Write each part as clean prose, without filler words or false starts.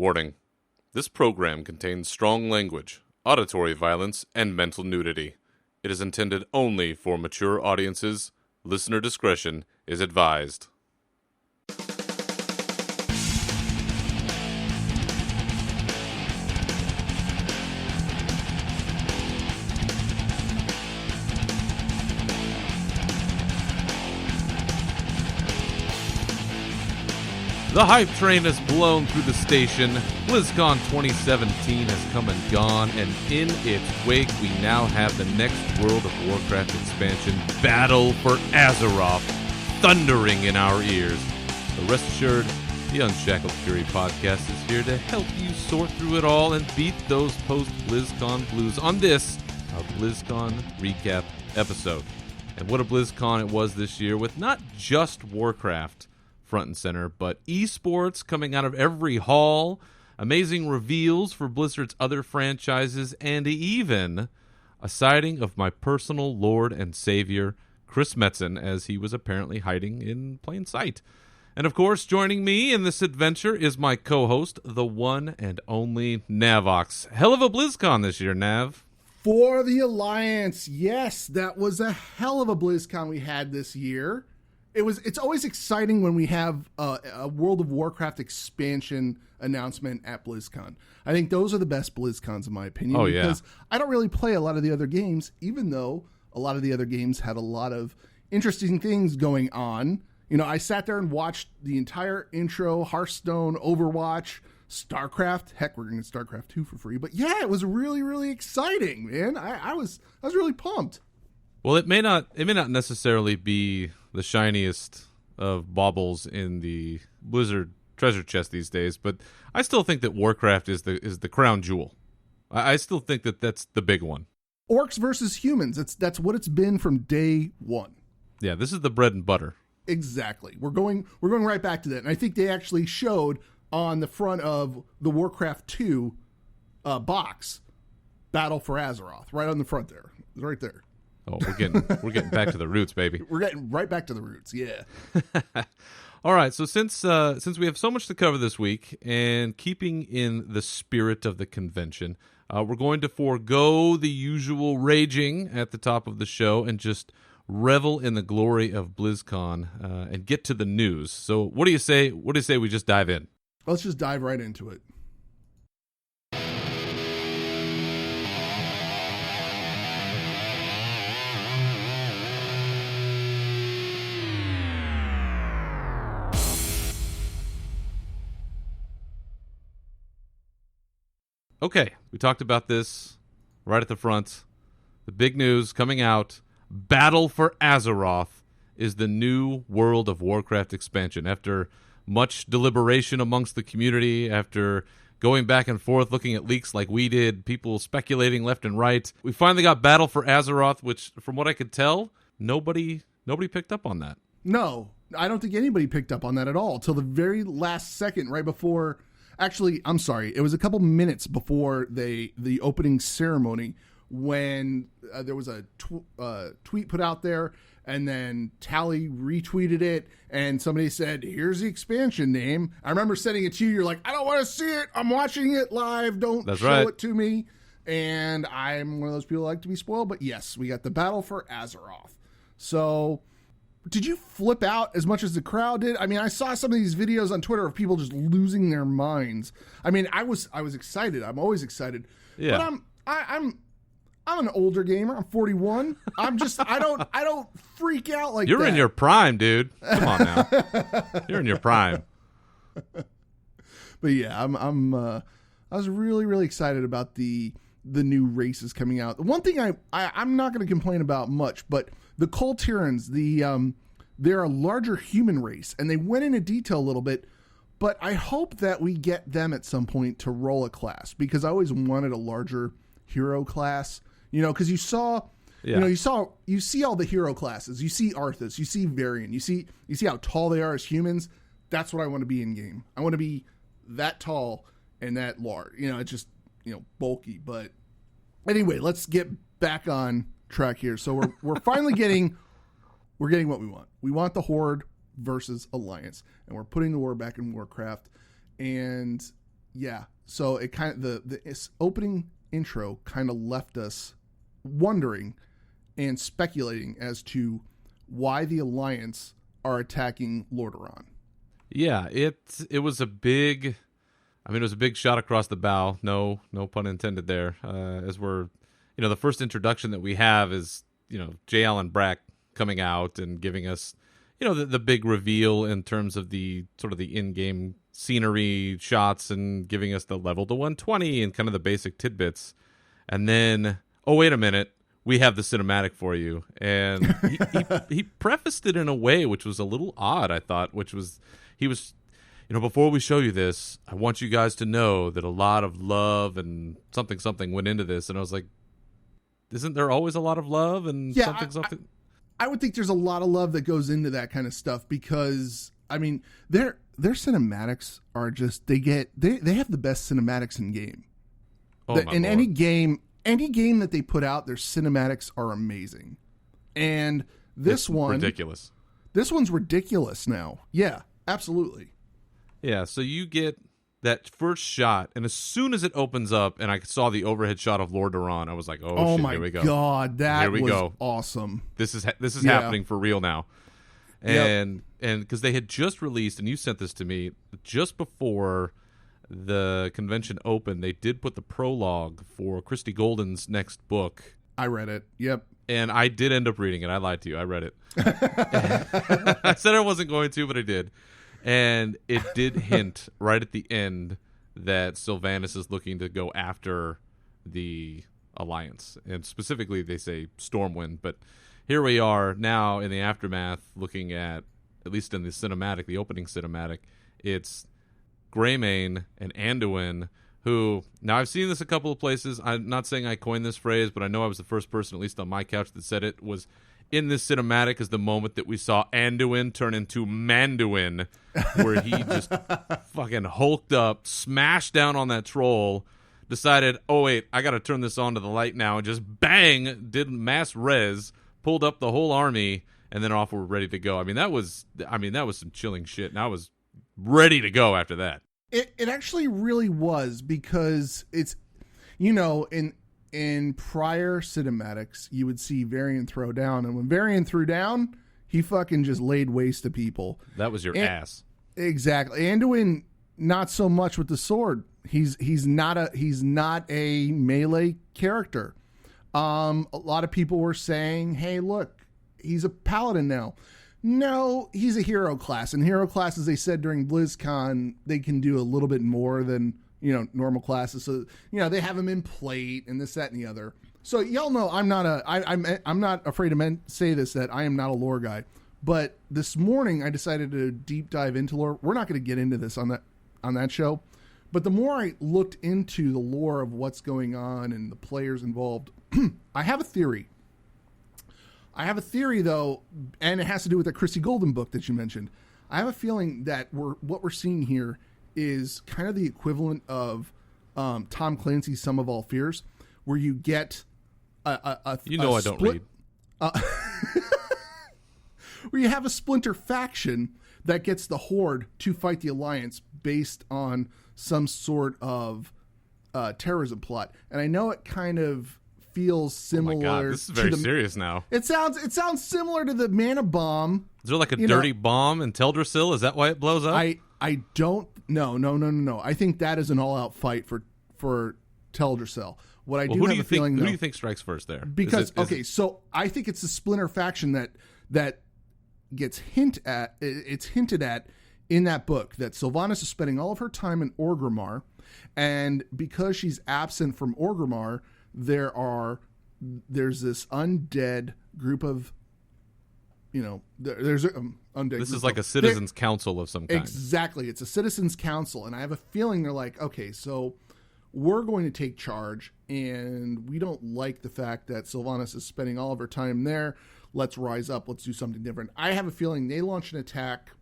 Warning. This program contains strong language, auditory violence, and mental nudity. It is intended only for mature audiences. Listener discretion is advised. The hype train has blown through the station. Blizzcon 2017 has come and gone, and in its wake, we now have the next World of Warcraft expansion, Battle for Azeroth, thundering in our ears. So rest assured, the Unshackled Fury podcast is here to help you sort through it all and beat those post-BlizzCon blues on this, our BlizzCon recap episode. And what a BlizzCon it was this year, with not just Warcraft front and center, but esports coming out of every hall, amazing reveals for Blizzard's other franchises, and even a sighting of my personal lord and savior, Chris Metzen, as he was apparently hiding in plain sight. And of course, joining me in this adventure is my co-host, the one and only Navox. Hell of a BlizzCon this year, Nav. For the Alliance, yes, that was a hell of a BlizzCon we had this year. It's always exciting when we have a World of Warcraft expansion announcement at BlizzCon. I think those are the best BlizzCons in my opinion. Oh, yeah. Because I don't really play a lot of the other games, even though a lot of the other games had a lot of interesting things going on. You know, I sat there and watched the entire intro, Hearthstone, Overwatch, StarCraft. Heck, we're going to StarCraft 2 for free. But yeah, it was really, really exciting, man. I was really pumped. Well, it may not necessarily be the shiniest of baubles in the Blizzard treasure chest these days, but I still think that Warcraft is the crown jewel. I still think that that's the big one. Orcs versus humans. That's what it's been from day one. Yeah, this is the bread and butter. Exactly. We're going right back to that, and I think they actually showed on the front of the Warcraft 2 box, Battle for Azeroth, right on the front there, right there. Oh, we're getting back to the roots, baby. We're getting right back to the roots, yeah. All right, so since we have so much to cover this week, and keeping in the spirit of the convention, we're going to forego the usual raging at the top of the show and just revel in the glory of BlizzCon and get to the news. So, what do you say? What do you say we just dive in? Let's just dive right into it. Okay, we talked about this right at the front. The big news coming out, Battle for Azeroth is the new World of Warcraft expansion. After much deliberation amongst the community, after going back and forth, looking at leaks like we did, people speculating left and right, we finally got Battle for Azeroth, which, from what I could tell, nobody picked up on that. No, I don't think anybody picked up on that at all till the very last second, right before. Actually, I'm sorry. It was a couple minutes before the opening ceremony when there was a tweet put out there, and then Tally retweeted it, and somebody said, "Here's the expansion name." I remember sending it to you. You're like, "I don't want to see it. I'm watching it live. Don't show it to me." And I'm one of those people who like to be spoiled. But yes, we got the Battle for Azeroth. So, did you flip out as much as the crowd did? I mean, I saw some of these videos on Twitter of people just losing their minds. I mean, I was excited. I'm always excited. Yeah. But I'm an older gamer. I'm 41. I don't freak out like that. You're in your prime, dude. Come on now. You're in your prime. But yeah, I was really, really excited about the new races coming out. One thing I'm not going to complain about much, but the Kultirans, they're a larger human race, and they went into detail a little bit, but I hope that we get them at some point to roll a class, because I always wanted a larger hero class, because you see all the hero classes. You see Arthas, you see Varian, you see how tall they are as humans. That's what I want to be in game. I want to be that tall and that large. It's just, bulky. But anyway, let's get back on track here. So we're finally getting what we want. We want the Horde versus Alliance, and we're putting the war back in Warcraft. And Yeah. So it kind of the opening intro kind of left us wondering and speculating as to why the Alliance are attacking Lordaeron. Yeah, it was a big, I mean, it was a big shot across the bow. No pun intended there. As we're, the first introduction that we have is, J. Allen Brack coming out and giving us, the big reveal in terms of the sort of the in-game scenery shots and giving us the level to 120 and kind of the basic tidbits. And then, oh, wait a minute. We have the cinematic for you. And he prefaced it in a way which was a little odd, I thought, which was, he was, before we show you this, I want you guys to know that a lot of love and something went into this. And I was like, isn't there always a lot of love and something? I would think there's a lot of love that goes into that kind of stuff because, I mean, their cinematics are just, they have the best cinematics in game. Oh, in any game that they put out, their cinematics are amazing. And this ridiculous. This one's ridiculous now. Yeah, absolutely. Yeah, so you get that first shot, and as soon as it opens up, and I saw the overhead shot of Lordaeron, I was like, "Oh shit, my here we go! God, that here we was go. Awesome! This is happening for real now." And because they had just released, and you sent this to me just before the convention opened, they did put the prologue for Christy Golden's next book. I read it. Yep. And I did end up reading it. I lied to you. I read it. I said I wasn't going to, but I did. And it did hint right at the end that Sylvanas is looking to go after the Alliance. And specifically, they say Stormwind. But here we are now in the aftermath looking at least in the cinematic, the opening cinematic, it's Greymane and Anduin, who, now I've seen this a couple of places. I'm not saying I coined this phrase, but I know I was the first person, at least on my couch, that said it was in this cinematic is the moment that we saw Anduin turn into Manduin, where he just fucking hulked up, smashed down on that troll, decided, oh wait, I got to turn this on to the light now, and just bang, did mass res, pulled up the whole army, and then off we're ready to go. I mean, that was some chilling shit, and I was ready to go after that. It actually really was, because it's, in prior cinematics, you would see Varian throw down, and when Varian threw down, he fucking just laid waste to people. That was your ass. Exactly. Anduin, not so much with the sword. He's not a melee character. A lot of people were saying, "Hey, look, he's a paladin now." No, he's a hero class, and hero class, as they said during BlizzCon, they can do a little bit more than normal classes. So they have him in plate and this, that, and the other. So y'all know I'm not afraid to say this, that I am not a lore guy. But this morning I decided to deep dive into lore. We're not going to get into this on that show, but the more I looked into the lore of what's going on and the players involved, I have a theory. Though, and it has to do with the Christy Golden book that you mentioned. I have a feeling that what we're seeing here is kind of the equivalent of Tom Clancy's Sum of All Fears, where you get I don't read. Where you have a splinter faction that gets the Horde to fight the Alliance based on some sort of terrorism plot. And I know it kind of feels similar. Oh my God, this is very serious now. It sounds similar to the Mana Bomb. Is there like a dirty bomb in Teldrassil? Is that why it blows up? I don't. No. I think that is an all-out fight for Teldrassil. What I do have a feeling, who do you think strikes first there? Because so I think it's the splinter faction that gets hinted at. It's hinted at in that book that Sylvanas is spending all of her time in Orgrimmar, and because she's absent from Orgrimmar, there's this undead group of, there's undead. This is like a citizens' council of some kind. Exactly, it's a citizens' council, and I have a feeling they're like, okay, so we're going to take charge, and we don't like the fact that Sylvanas is spending all of her time there. Let's rise up. Let's do something different. I have a feeling they launch an attack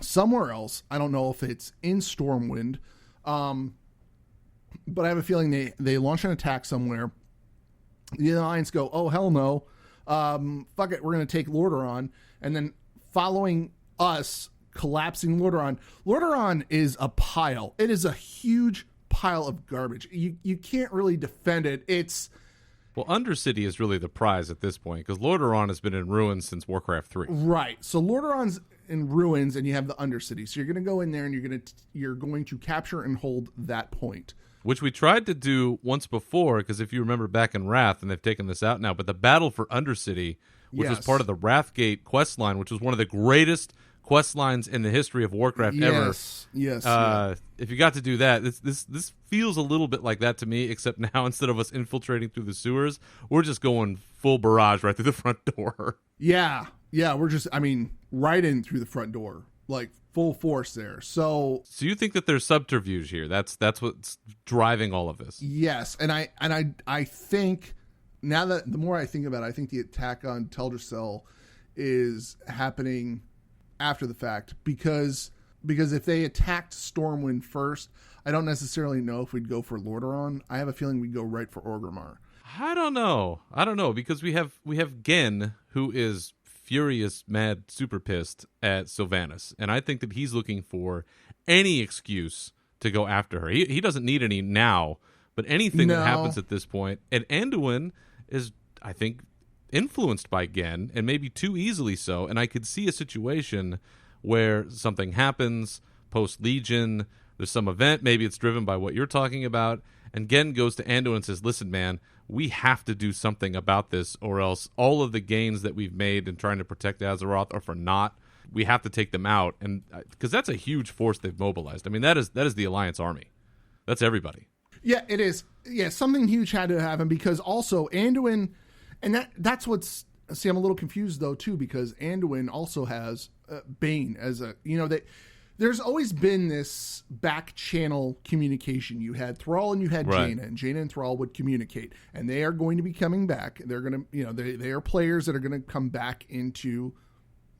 somewhere else. I don't know if it's in Stormwind, but I have a feeling they launch an attack somewhere. The Alliance go, oh, hell no. Fuck it, we're going to take Lordaeron. And then following us collapsing Lordaeron. Lordaeron is a pile. It is a huge pile of garbage. You can't really defend it. Well, Undercity is really the prize at this point, because Lordaeron has been in ruins since Warcraft 3. Right. So Lordaeron's in ruins, and you have the Undercity. So you're going to go in there, and you're going to capture and hold that point. Which we tried to do once before, because if you remember back in Wrath, and they've taken this out now, but the battle for Undercity, which was part of the Wrathgate quest line, which was one of the greatest quest lines in the history of Warcraft ever. Yes. If you got to do that, this feels a little bit like that to me, except now instead of us infiltrating through the sewers, we're just going full barrage right through the front door. Yeah, we're just, right in through the front door, like full force there. So you think that there's subterfuge here? That's what's driving all of this. Yes, and I think, now that the more I think about it, I think the attack on Teldrassil is happening after the fact, because if they attacked Stormwind first, I don't necessarily know if we'd go for Lordaeron. I have a feeling we'd go right for Orgrimmar. I don't know, because we have Gen, who is furious, mad, super pissed at Sylvanas, and I think that he's looking for any excuse to go after her. He doesn't need any now, but anything that happens at this point. And Anduin is, I think, influenced by Gen, and maybe too easily so, and I could see a situation where something happens post-Legion, there's some event, maybe it's driven by what you're talking about, and Gen goes to Anduin and says, listen, man, we have to do something about this, or else all of the gains that we've made in trying to protect Azeroth are for naught. We have to take them out, and because that's a huge force they've mobilized. I mean, that is the Alliance army. That's everybody. Yeah, it is. Yeah, something huge had to happen, because also Anduin, and that's what's, see, I'm a little confused though too, because Anduin also has Bane as a, there's always been this back channel communication. You had Thrall and you had Jaina, and Jaina and Thrall would communicate, and they are going to be coming back. They're going to, they are players that are going to come back into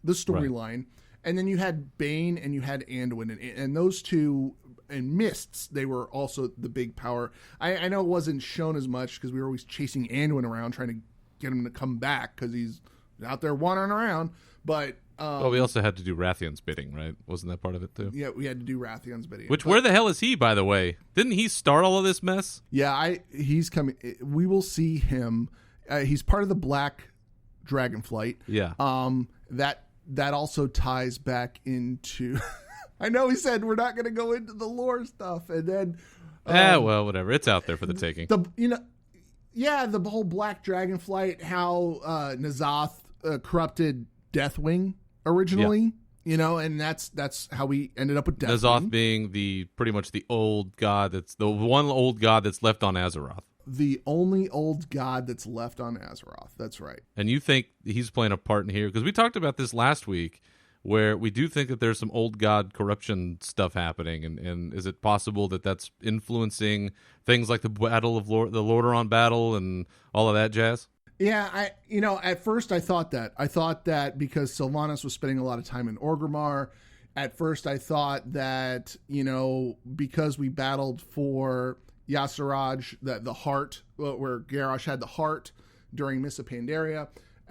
the storyline. And then you had Bane and you had Anduin, and those two, and Mists, they were also the big power. I know it wasn't shown as much because we were always chasing Anduin around trying to get him to come back because he's out there wandering around. But well, we also had to do Rathion's bidding, right? Wasn't that part of it too? Yeah, we had to do Rathion's bidding. Where the hell is he, by the way? Didn't he start all of this mess? Yeah, he's coming. We will see him. He's part of the Black Dragonflight. Yeah. That also ties back into. I know he said we're not going to go into the lore stuff, and then. Well, whatever. It's out there for the taking. The whole Black Dragonflight, how N'Zoth corrupted Deathwing originally, and that's how we ended up with Deathwing. N'Zoth being pretty much the old god the one old god that's left on Azeroth. The only old god that's left on Azeroth. That's right. And you think he's playing a part in here? Because we talked about this last week, where we do think that there's some old god corruption stuff happening, and is it possible that that's influencing things like the battle of the Lordaeron battle and all of that jazz? Yeah, at first I thought that because Sylvanas was spending a lot of time in Orgrimmar. At first I thought that, because we battled for Yasiraj, the heart, where Garrosh had the heart during Mists of Pandaria,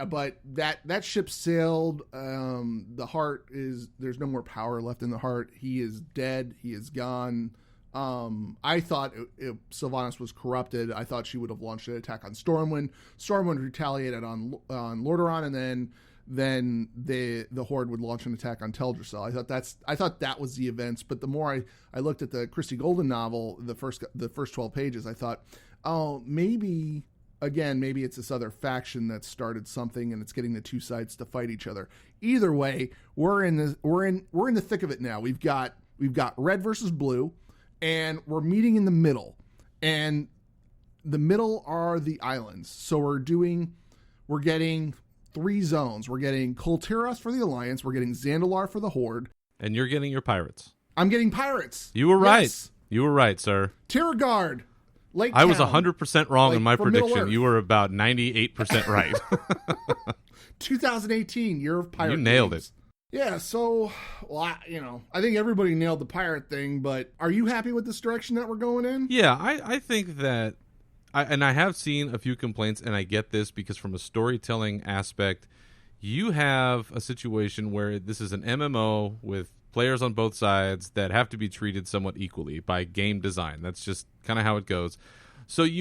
but that ship sailed. The heart there's no more power left in the heart. He is dead. He is gone. I thought if Sylvanas was corrupted, I thought she would have launched an attack on Stormwind. Stormwind retaliated on Lordaeron, and then the Horde would launch an attack on Teldrassil. I thought that was the events. But the more I looked at the Christie Golden novel, the first 12 pages, I thought, oh, maybe it's this other faction that started something, and it's getting the two sides to fight each other. Either way, we're in the thick of it now. We've got red versus blue. And we're meeting in the middle, and the middle are the islands. So we're getting 3 zones. We're getting Kul Tiras for the Alliance. We're getting Zandalar for the Horde. And you're getting your pirates. I'm getting pirates. You were right. Yes. You were right, sir. Terragard. Lake I was Town, 100% wrong in my prediction. You were about 98% right. 2018, year of pirate. You nailed it. Yeah, so, I think everybody nailed the pirate thing, but are you happy with this direction that we're going in? Yeah, I think that, I have seen a few complaints, and I get this, because from a storytelling aspect, you have a situation where this is an MMO with players on both sides that have to be treated somewhat equally by game design. That's just kind of how it goes. So at the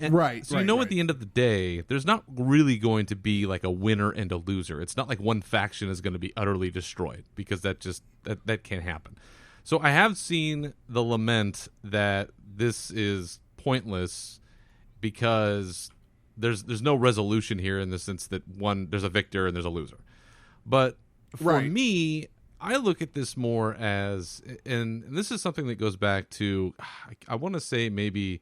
end, at the end of the day, there's not really going to be like a winner and a loser. It's not like one faction is going to be utterly destroyed, because that can't happen. So I have seen the lament that this is pointless because there's no resolution here, in the sense that there's a victor and there's a loser. But for me, I look at this more as, and this is something that goes back to, I want to say maybe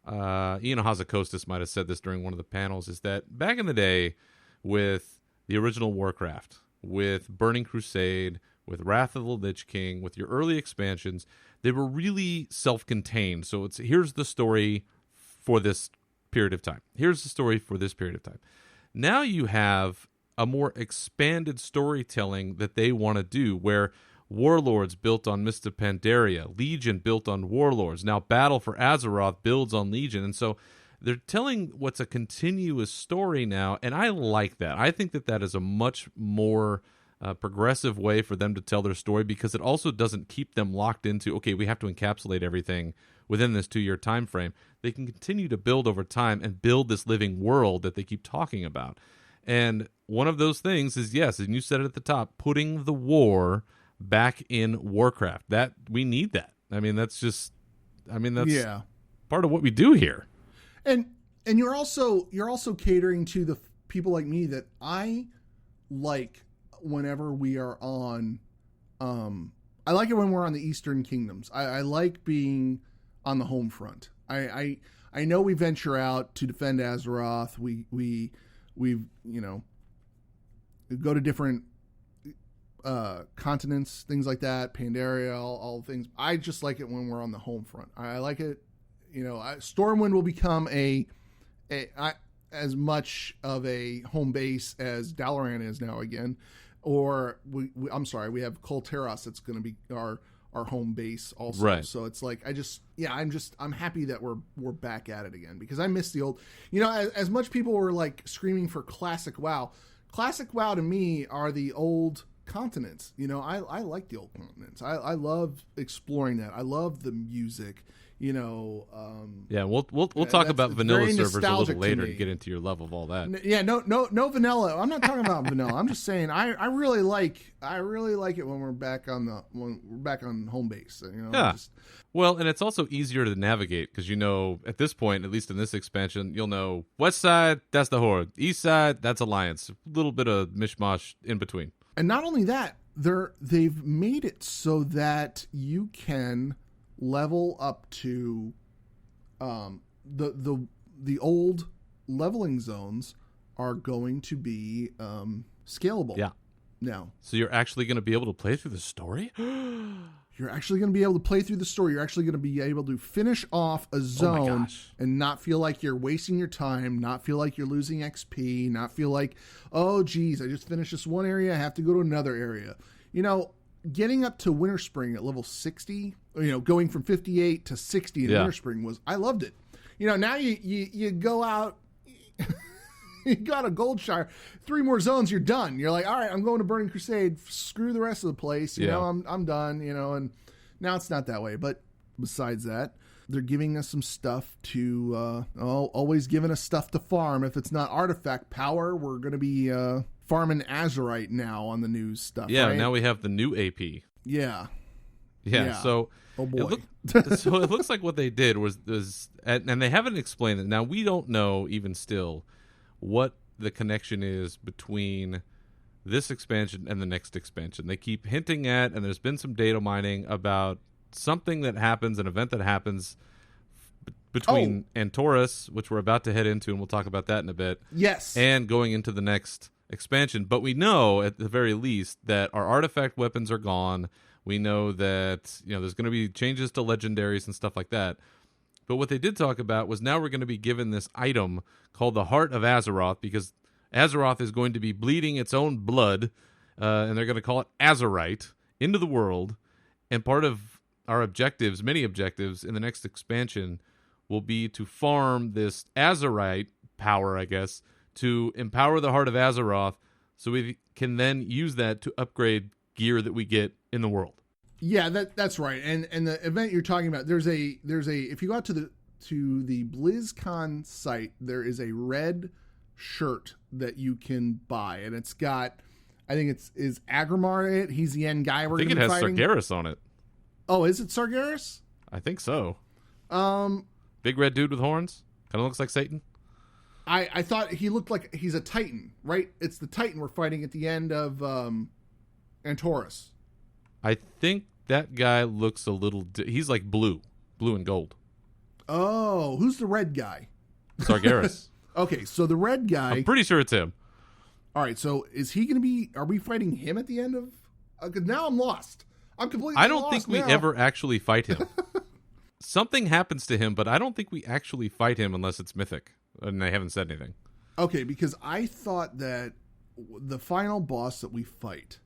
Ian Hazakostas might have said this during one of the panels, is that back in the day with the original Warcraft, with Burning Crusade, with Wrath of the Lich King, with your early expansions, they were really self-contained. So here's the story for this period of time. Here's the story for this period of time. Now you have a more expanded storytelling that they want to do, where Warlords built on Mist of Pandaria, Legion built on Warlords, now Battle for Azeroth builds on Legion. And so they're telling what's a continuous story now, and I like that. I think that is a much more progressive way for them to tell their story, because it also doesn't keep them locked into, okay, we have to encapsulate everything within this 2-year time frame. They can continue to build over time and build this living world that they keep talking about. And one of those things is, yes, and you said it at the top, putting the war back in Warcraft. That we need that. That's part of what we do here. And you're also catering to the people like me that I like whenever we are on. I like it when we're on the Eastern Kingdoms. I like being on the home front. I know we venture out to defend Azeroth. We go to different continents, things like that, Pandaria, all things. I just like it when we're on the home front. I like it. Stormwind will become as much of a home base as Dalaran is now again. Or we have Kul Tiras that's going to be our home base also. Right. So it's like I'm happy that we're back at it again, because I miss the old. As much people were like screaming for classic WoW. Classic WoW to me are the old continents. I like the old continents. I love exploring that. I love the music. We'll talk about vanilla servers a little later to get into your love of all that. No vanilla. I'm not talking about vanilla. I'm just saying I really like it when we're back on home base. Well, and it's also easier to navigate, because at this point, at least in this expansion, you'll know west side, that's the Horde, east side, that's Alliance, a little bit of mishmash in between. And not only that, they've made it so that you can level up to the old leveling zones are going to be scalable. Yeah. Now. So you're actually going to be able to play through the story? You're actually going to be able to play through the story. You're actually going to be able to finish off a zone and not feel like you're wasting your time, not feel like you're losing XP, not feel like, oh, geez, I just finished this one area, I have to go to another area. Getting up to Winter Spring at level 60, going from 58 to 60 in Winter Spring I loved it. Now you go out, you got a Goldshire, 3 more zones, you're done. You're like, all right, I'm going to Burning Crusade. Screw the rest of the place. I'm done. And now it's not that way. But besides that, they're giving us some stuff to, always giving us stuff to farm. If it's not artifact power, we're going to be farming Azerite now on the news stuff. Yeah, right? Now we have the new AP. Yeah. So, oh boy. So it looks like what they did was, and they haven't explained it. Now we don't know even still what the connection is between this expansion and the next expansion. They keep hinting at, and there's been some data mining about something that happens, an event that happens between Antorus, which we're about to head into, and we'll talk about that in a bit. Yes. And going into the next expansion. But we know, at the very least, that our artifact weapons are gone. We know that there's going to be changes to legendaries and stuff like that. But what they did talk about was now we're going to be given this item called the Heart of Azeroth, because Azeroth is going to be bleeding its own blood, and they're going to call it Azerite, into the world. And part of our objectives, many objectives in the next expansion, will be to farm this Azerite power, I guess, to empower the Heart of Azeroth So we can then use that to upgrade gear that we get in the world. Yeah, that's right. And the event you're talking about, there's a if you go out to the BlizzCon site, there is a red shirt that you can buy, and it's got, I think is Agrimar in it. He's the end guy we're going to be fighting. I think it has Sargeras on it. Oh, is it Sargeras? I think so. Big red dude with horns. Kind of looks like Satan. I thought he looked like he's a Titan, right? It's the Titan we're fighting at the end of Antorus. I think that guy looks a little... he's like blue and gold. Oh, who's the red guy? Sargeras. Okay, so the red guy... I'm pretty sure it's him. All right, so is he going to be... Are we fighting him at the end of... Because now I'm lost. I'm completely lost. I don't think we ever actually fight him. Something happens to him, but I don't think we actually fight him unless it's mythic. And they haven't said anything. Okay, because I thought that the final boss that we fight,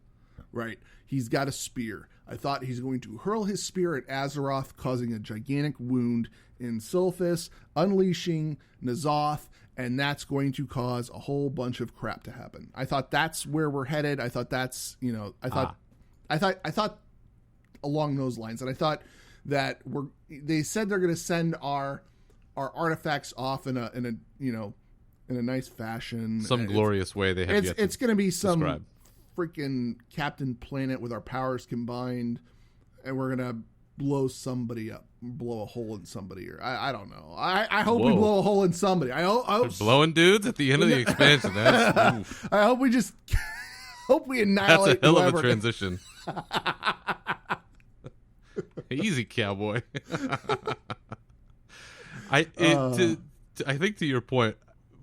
right, he's got a spear. I thought he's going to hurl his spear at Azeroth, causing a gigantic wound in Silphus, unleashing N'Zoth, and that's going to cause a whole bunch of crap to happen. I thought that's where we're headed. I thought that's, I thought along those lines. And I thought that they said they're going to send our artifacts off in a nice fashion. Some glorious way they have it's going to be some describe. Freaking Captain Planet with our powers combined, and we're going to blow somebody up, blow a hole in somebody, or I don't know. I hope we blow a hole in somebody. I hope blowing dudes at the end of the expansion. I hope we just hope we annihilate. That's a hell of a transition. Easy, cowboy. I think to your point,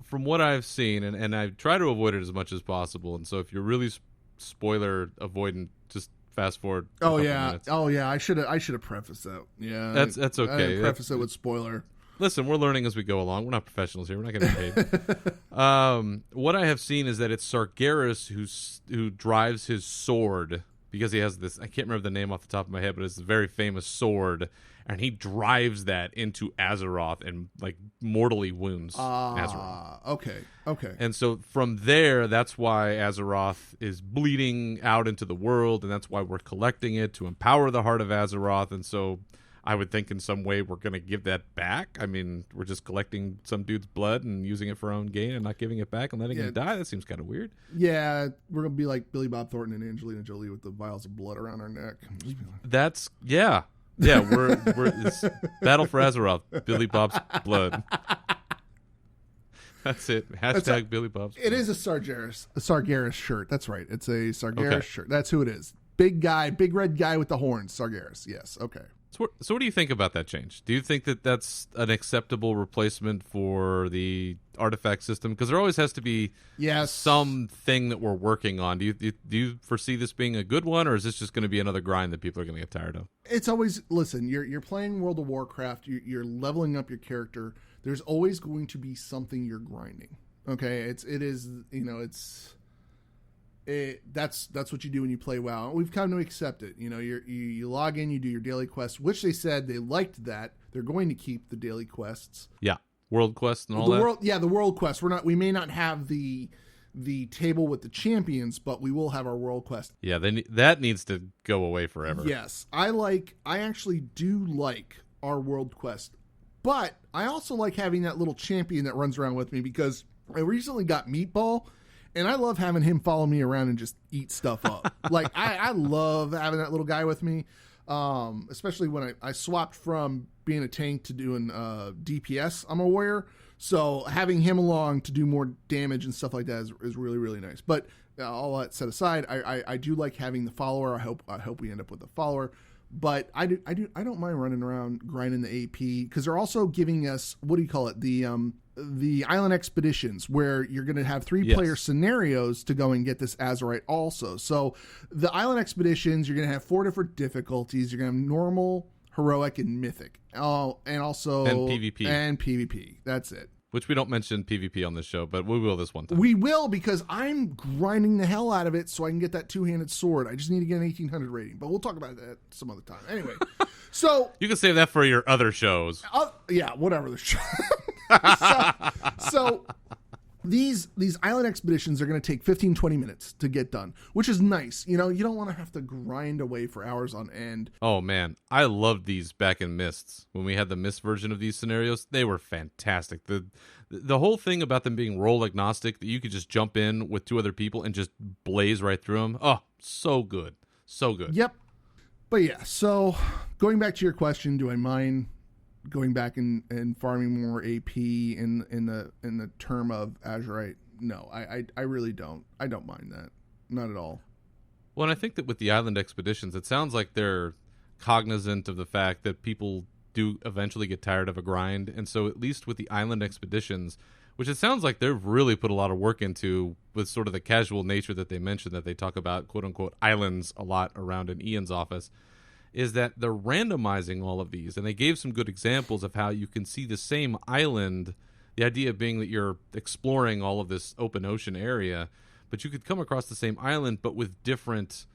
from what I've seen, and I try to avoid it as much as possible. And so if you're really spoiler avoidant, just fast forward. Minutes. I should have prefaced that. Yeah, that's okay. Preface it with spoiler. Listen, we're learning as we go along. We're not professionals here. We're not getting paid. What I have seen is that it's Sargeras who drives his sword, because he has this, I can't remember the name off the top of my head, but it's a very famous sword, and he drives that into Azeroth and like mortally wounds Azeroth. Okay. And so from there, that's why Azeroth is bleeding out into the world, and that's why we're collecting it to empower the heart of Azeroth. And so I would think in some way we're going to give that back. I mean, we're just collecting some dude's blood and using it for our own gain and not giving it back and letting him die. That seems kind of weird. Yeah, we're going to be like Billy Bob Thornton and Angelina Jolie with the vials of blood around our neck. That's, yeah. Yeah, we're it's Battle for Azeroth, Billy Bob's blood. That's it. Hashtag Billy Bob's blood. It is a Sargeras shirt. That's right. It's a Sargeras shirt. That's who it is. Big guy, big red guy with the horns. Sargeras. Yes. Okay. So what do you think about that change? Do you think that that's an acceptable replacement for the artifact system? Because there always has to be something that we're working on. Do you foresee this being a good one, or is this just going to be another grind that people are going to get tired of? It's always, listen, you're playing World of Warcraft, you're leveling up your character. There's always going to be something you're grinding. Okay, that's what you do when you play WoW. We've come to accept it. You log in, you do your daily quests, which they said they liked that. They're going to keep the daily quests. Yeah, world quests and all that. The world quests. We may not have the table with the champions, but we will have our world quest. Yeah, that needs to go away forever. Yes, I actually do like our world quest, but I also like having that little champion that runs around with me, because I recently got Meatball. And I love having him follow me around and just eat stuff up. Like, I love having that little guy with me, especially when I swapped from being a tank to doing DPS. I'm a warrior, so having him along to do more damage and stuff like that is really, really nice. But all that set aside, I do like having the follower. I hope we end up with a follower. But I don't mind running around grinding the AP, because they're also giving us, what do you call it, the island expeditions, where you're going to have 3-player scenarios to go and get this Azerite also. So the island expeditions, you're going to have 4 different difficulties. You're going to have normal, heroic, and mythic. Oh, and also PvP. That's it. Which we don't mention PvP on this show, but we will this one time. We will, because I'm grinding the hell out of it so I can get that 2-handed sword. I just need to get an 1800 rating, but we'll talk about that some other time. Anyway, so you can save that for your other shows. Yeah, whatever the show. these island expeditions are going to take 15, 20 minutes to get done, which is nice. You know, you don't want to have to grind away for hours on end. Oh man, I loved these back in Mists. When we had the Mist version of these scenarios, they were fantastic. The whole thing about them being role agnostic, that you could just jump in with two other people and just blaze right through them. Oh, so good. So good. Yep. But yeah, so going back to your question, do I mind going back and farming more AP in the term of Azurite? No, I really don't. I don't mind that. Not at all. Well, and I think that with the island expeditions, it sounds like they're cognizant of the fact that people do eventually get tired of a grind. And so at least with the island expeditions, which it sounds like they've really put a lot of work into with sort of the casual nature that they mentioned, that they talk about quote-unquote islands a lot around in Ian's office, is that they're randomizing all of these. And they gave some good examples of how you can see the same island, the idea being that you're exploring all of this open ocean area, but you could come across the same island but with different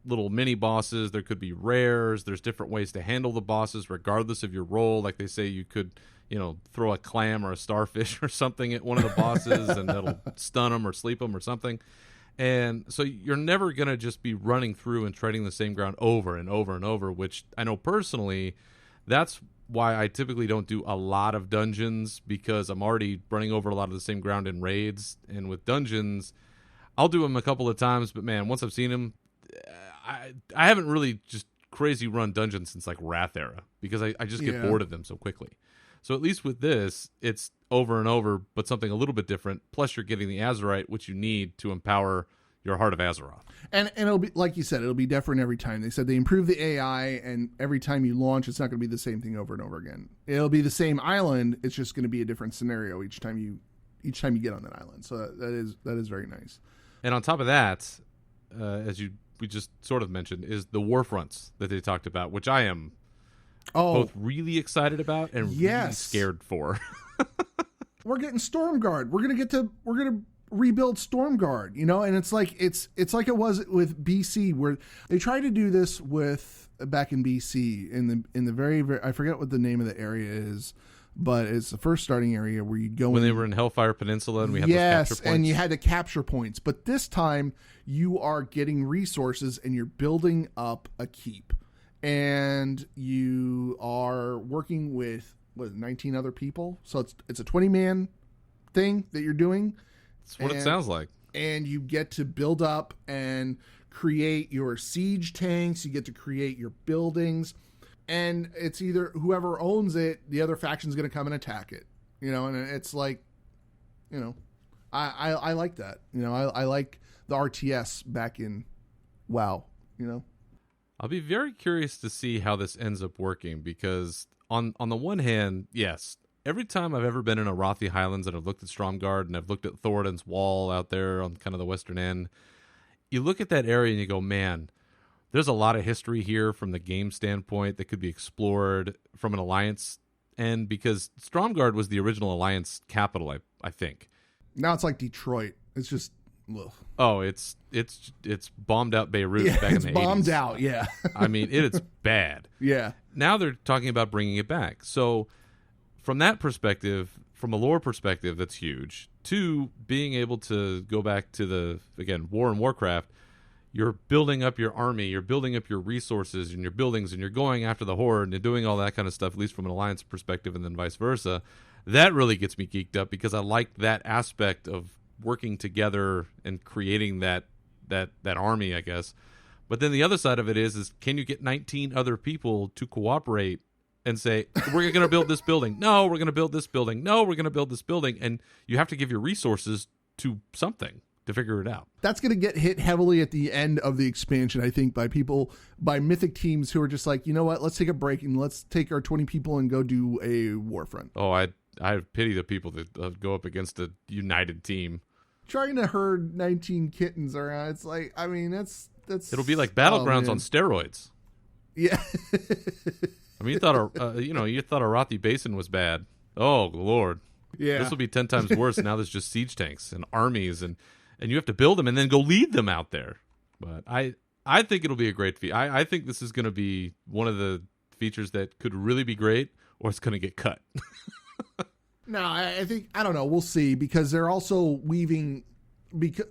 little mini bosses. There could be rares. There's different ways to handle the bosses regardless of your role. Like they say you could, throw a clam or a starfish or something at one of the bosses and that'll stun them or sleep them or something. And so you're never going to just be running through and treading the same ground over and over and over, which I know personally, that's why I typically don't do a lot of dungeons, because I'm already running over a lot of the same ground in raids. And with dungeons, I'll do them a couple of times, but man, once I've seen them, I haven't really just crazy run dungeons since like Wrath era, because I just get bored of them so quickly. So at least with this, it's over and over, but something a little bit different. Plus, you're getting the Azurite, which you need to empower your Heart of Azeroth. And it'll be, like you said, it'll be different every time. They said they improve the AI, and every time you launch, it's not going to be the same thing over and over again. It'll be the same island. It's just going to be a different scenario each time you get on that island. So that is very nice. And on top of that, we just sort of mentioned, is the war fronts that they talked about, which I am both really excited about and really scared for. We're getting Stormguard. We're gonna rebuild Stormguard, and it's like it was with BC, where they tried to do this with back in BC in the very, very, I forget what the name of the area is, but it's the first starting area where you go when they were in Hellfire Peninsula and we had those capture points. And you had the capture points. But this time you are getting resources and you're building up a keep, and you are working with 19 other people. So it's a 20-man thing that you're doing. That's what it sounds like. And you get to build up and create your siege tanks. You get to create your buildings. And it's either whoever owns it, the other faction's going to come and attack it. And it's like, I like that. I like the RTS back in WoW, I'll be very curious to see how this ends up working, because on the one hand, yes, every time I've ever been in Arathi Highlands and I've looked at Stromgarde and I've looked at Thoradin's Wall out there on kind of the western end, you look at that area and you go, man, there's a lot of history here from the game standpoint that could be explored from an Alliance end, because Stromgarde was the original Alliance capital, I think. Now it's like Detroit. It's just, ugh. Oh, it's bombed out Beirut back in the 80s. It's bombed out, yeah. I mean, it's bad. Yeah. Now they're talking about bringing it back. So from that perspective, from a lore perspective, that's huge. Two, being able to go back to War and Warcraft, you're building up your army, you're building up your resources and your buildings, and you're going after the Horde and you're doing all that kind of stuff, at least from an Alliance perspective, and then vice versa. That really gets me geeked up, because I like that aspect of working together and creating that army, I guess. But then the other side of it is can you get 19 other people to cooperate and say, we're going to build this building. No, we're going to build this building. No, we're going to build this building. And you have to give your resources to something to figure it out. That's going to get hit heavily at the end of the expansion, I think, by Mythic teams who are just like, you know what, let's take a break and let's take our 20 people and go do a Warfront. Oh, I pity the people that go up against a united team. Trying to herd 19 kittens around, it's like, I mean, that's it'll be like Battlegrounds on steroids. Yeah. I mean, you thought Arathi Basin was bad. Oh, Lord. Yeah. This will be 10 times worse. Now there's just siege tanks and armies, and you have to build them and then go lead them out there. But I think it'll be a great feature. I think this is going to be one of the features that could really be great, or it's going to get cut. No, I think, I don't know. We'll see, because they're also weaving, because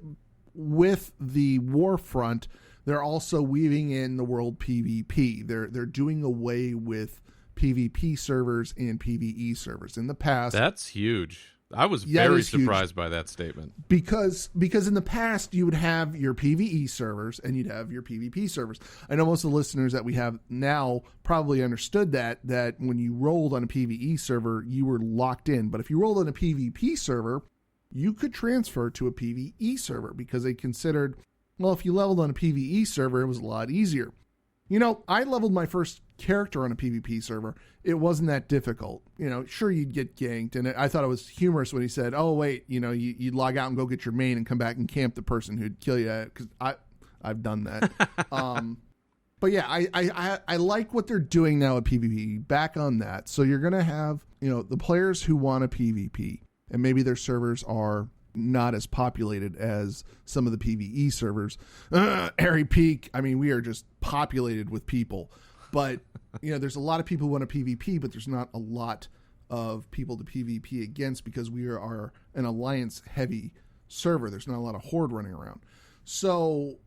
with the Warfront, they're also weaving in the world PvP. They're doing away with PvP servers and PvE servers. In the past, that's huge. I was very surprised by that statement. Because in the past, you would have your PvE servers and you'd have your PvP servers. I know most of the listeners that we have now probably understood that when you rolled on a PvE server, you were locked in. But if you rolled on a PvP server, you could transfer to a PvE server, because they considered, well, if you leveled on a PvE server, it was a lot easier. You know, I leveled my first character on a PvP server. It wasn't that difficult. You know, sure, you'd get ganked. And I thought it was humorous when he said, oh, wait, you know, you'd log out and go get your main and come back and camp the person who'd kill you. Because I've done that. But yeah, I like what they're doing now at PvP. Back on that. So you're going to have, you know, the players who want a PvP, and maybe their servers are not as populated as some of the PvE servers. Airy Peak, I mean, we are just populated with people. But, you know, there's a lot of people who want a PvP, but there's not a lot of people to PvP against, because we are an alliance-heavy server. There's not a lot of Horde running around. So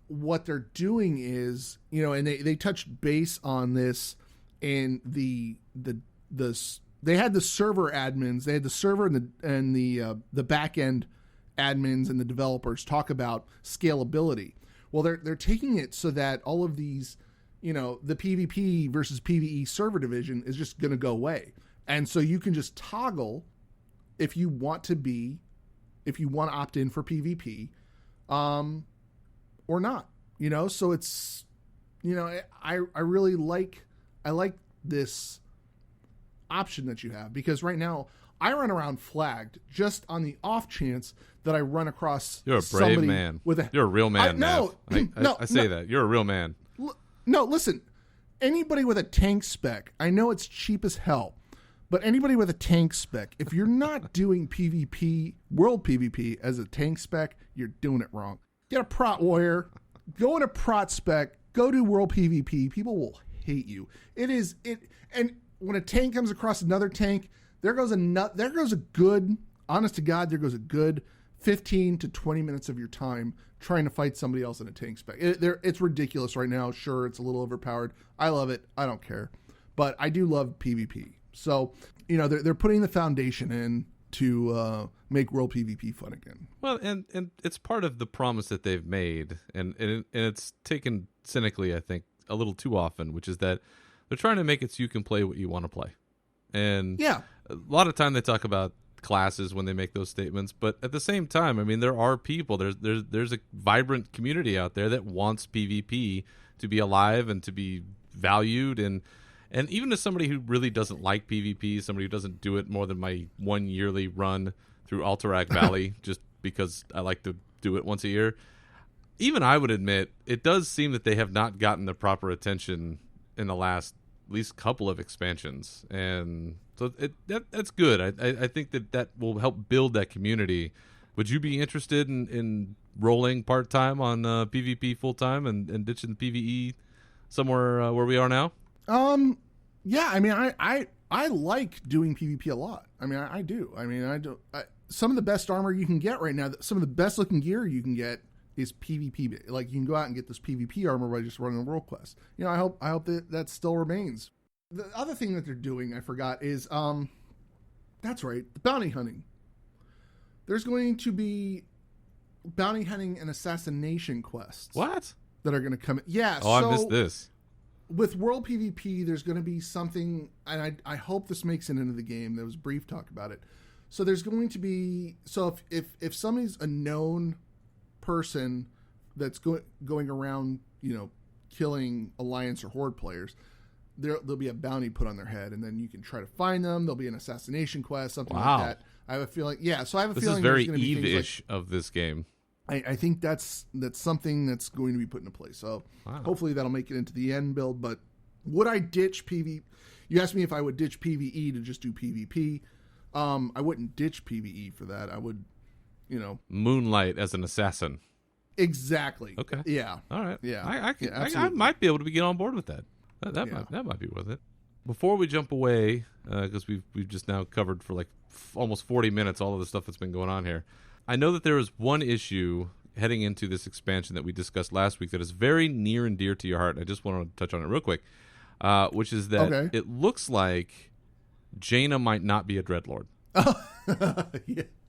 what they're doing is, you know, and they touched base on this in they had the server admins, they had the server and the back end admins and the developers talk about scalability. Well, they're taking it so that all of these, you know, the PvP versus PvE server division is just going to go away. And so you can just toggle if you want to opt in for PvP, or not, you know? So it's, you know, I really like this option that you have, because right now I run around flagged just on the off chance that I run across You're a brave man. You're a real man. I say that. You're a real man. No, listen. Anybody with a tank spec, I know it's cheap as hell, but anybody with a tank spec, if you're not doing PvP, world PvP as a tank spec, you're doing it wrong. Get a prot warrior, go in a prot spec, go do world PvP. People will hate you. And when a tank comes across another tank, there goes a good, honest to God, there goes a good 15 to 20 minutes of your time trying to fight somebody else in a tank spec. It's ridiculous right now. Sure, it's a little overpowered. I love it. I don't care. But I do love PvP. So, you know, they're putting the foundation in to make world PvP fun again. Well, and it's part of the promise that they've made, and it's taken cynically, I think, a little too often, which is that they're trying to make it so you can play what you want to play. And yeah, a lot of time they talk about classes when they make those statements, but at the same time, I mean, there are people, there's a vibrant community out there that wants PvP to be alive and to be valued, and even as somebody who really doesn't like PvP, somebody who doesn't do it more than my one yearly run through Alterac Valley just because I like to do it once a year, even I would admit it does seem that they have not gotten the proper attention in the last at least couple of expansions, and so that's good. I think that will help build that community. Would you be interested in rolling part-time on PvP full-time and ditching PvE somewhere where we are now? Yeah, I mean, I like doing PvP a lot. I mean, I do. I mean, some of the best armor you can get right now, some of the best looking gear you can get is PvP. Like, you can go out and get this PvP armor by just running a world quest. You know, I hope that still remains. The other thing that they're doing, I forgot, is that's right, the bounty hunting. There's going to be bounty hunting and assassination quests. What? That are going to come in. Yeah. Oh, so I missed this. With world PvP, there's going to be something, and I hope this makes it into the game. There was brief talk about it. So there's going to be, so if somebody's a known person that's going around, you know, killing Alliance or Horde players, there'll be a bounty put on their head, and then you can try to find them. There'll be an assassination quest, something like that. I have a feeling, yeah. So I have a feeling this is very Eve-ish of this game. I think that's something that's going to be put into place. So hopefully that'll make it into the end build. But would I ditch PvE? You asked me if I would ditch PvE to just do PvP. I wouldn't ditch PvE for that. I would, you know, moonlight as an assassin. Exactly. Okay. Yeah. All right. Yeah. I might be able to get on board with that. That might be worth it. Before we jump away because we've just now covered for like almost 40 minutes all of the stuff that's been going on here. I know that there is one issue heading into this expansion that we discussed last week that is very near and dear to your heart. I just want to touch on it real quick, which is that it looks like Jaina might not be a Dreadlord.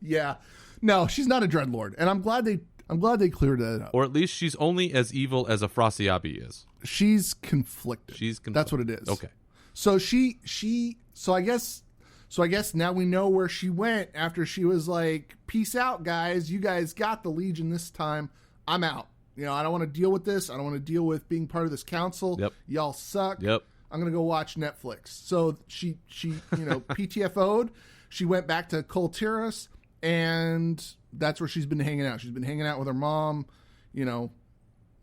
Yeah. No, she's not a Dreadlord, and I'm glad they cleared that up. Or at least she's only as evil as a Frasiabi is. She's conflicted. That's what it is. Okay. So so I guess now we know where she went after she was like, peace out, guys. You guys got the Legion this time. I'm out. You know, I don't want to deal with this. I don't want to deal with being part of this council. Yep. Y'all suck. Yep. I'm going to go watch Netflix. So she PTFO'd. She went back to Coltiris, and that's where she's been hanging out. She's been hanging out with her mom, doing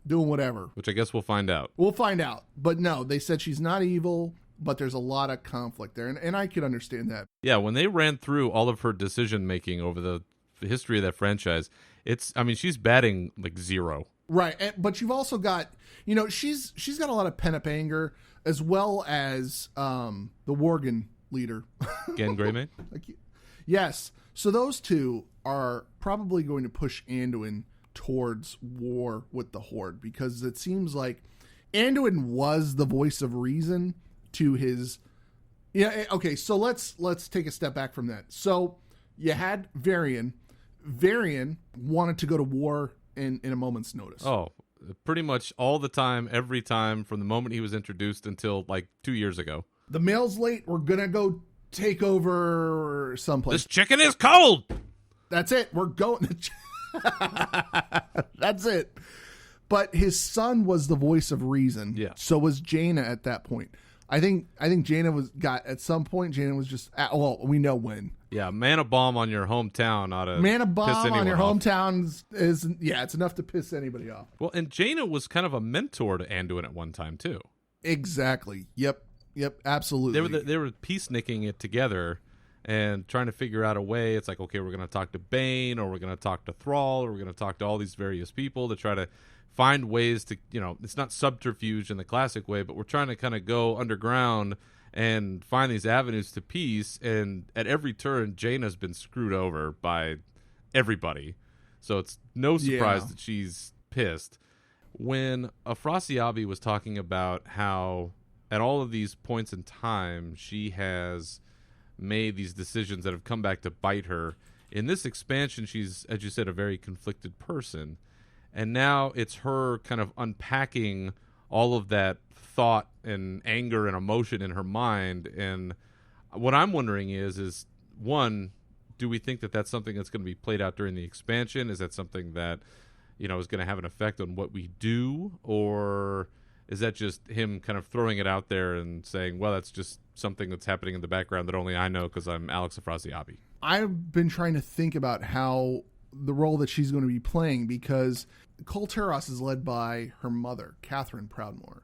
whatever. Which I guess we'll find out. We'll find out. But no, they said she's not evil, but there's a lot of conflict there, and I could understand that. Yeah, when they ran through all of her decision-making over the history of that franchise, she's batting like 0. Right, but you've also got, she's got a lot of pent-up anger, as well as the Worgen leader. Gen Greymane? Yes. So those two are probably going to push Anduin towards war with the Horde, because it seems like Anduin was the voice of reason to his... Yeah, okay, so let's take a step back from that. So you had Varian. Varian wanted to go to war in a moment's notice. Oh, pretty much all the time, every time, from the moment he was introduced until like 2 years ago. The mail's late. We're going to go take over someplace. This chicken is cold. That's it. We're going. That's it. But his son was the voice of reason. Yeah. So was Jaina at that point. I think Jaina at some point, Jaina was just, we know when. Yeah, man a bomb on your hometown ought to man a bomb on your off. Hometown is it's enough to piss anybody off. Well, and Jaina was kind of a mentor to Anduin at one time too. Exactly. Yep, absolutely. They were peacemaking it together and trying to figure out a way. It's like, okay, we're going to talk to Bane, or we're going to talk to Thrall, or we're going to talk to all these various people to try to find ways to, it's not subterfuge in the classic way, but we're trying to kind of go underground and find these avenues to peace. And at every turn, Jaina's been screwed over by everybody. So it's no surprise that she's pissed. When Afrasiabi was talking about how at all of these points in time, she has made these decisions that have come back to bite her. In this expansion, she's, as you said, a very conflicted person. And now it's her kind of unpacking all of that thought and anger and emotion in her mind. And what I'm wondering is one, do we think that that's something that's going to be played out during the expansion? Is that something that, is going to have an effect on what we do? Or is that just him kind of throwing it out there and saying, well, that's just something that's happening in the background that only I know because I'm Alex Afrasiabi? I've been trying to think about how the role that she's going to be playing, because Colteros is led by her mother, Catherine Proudmoore.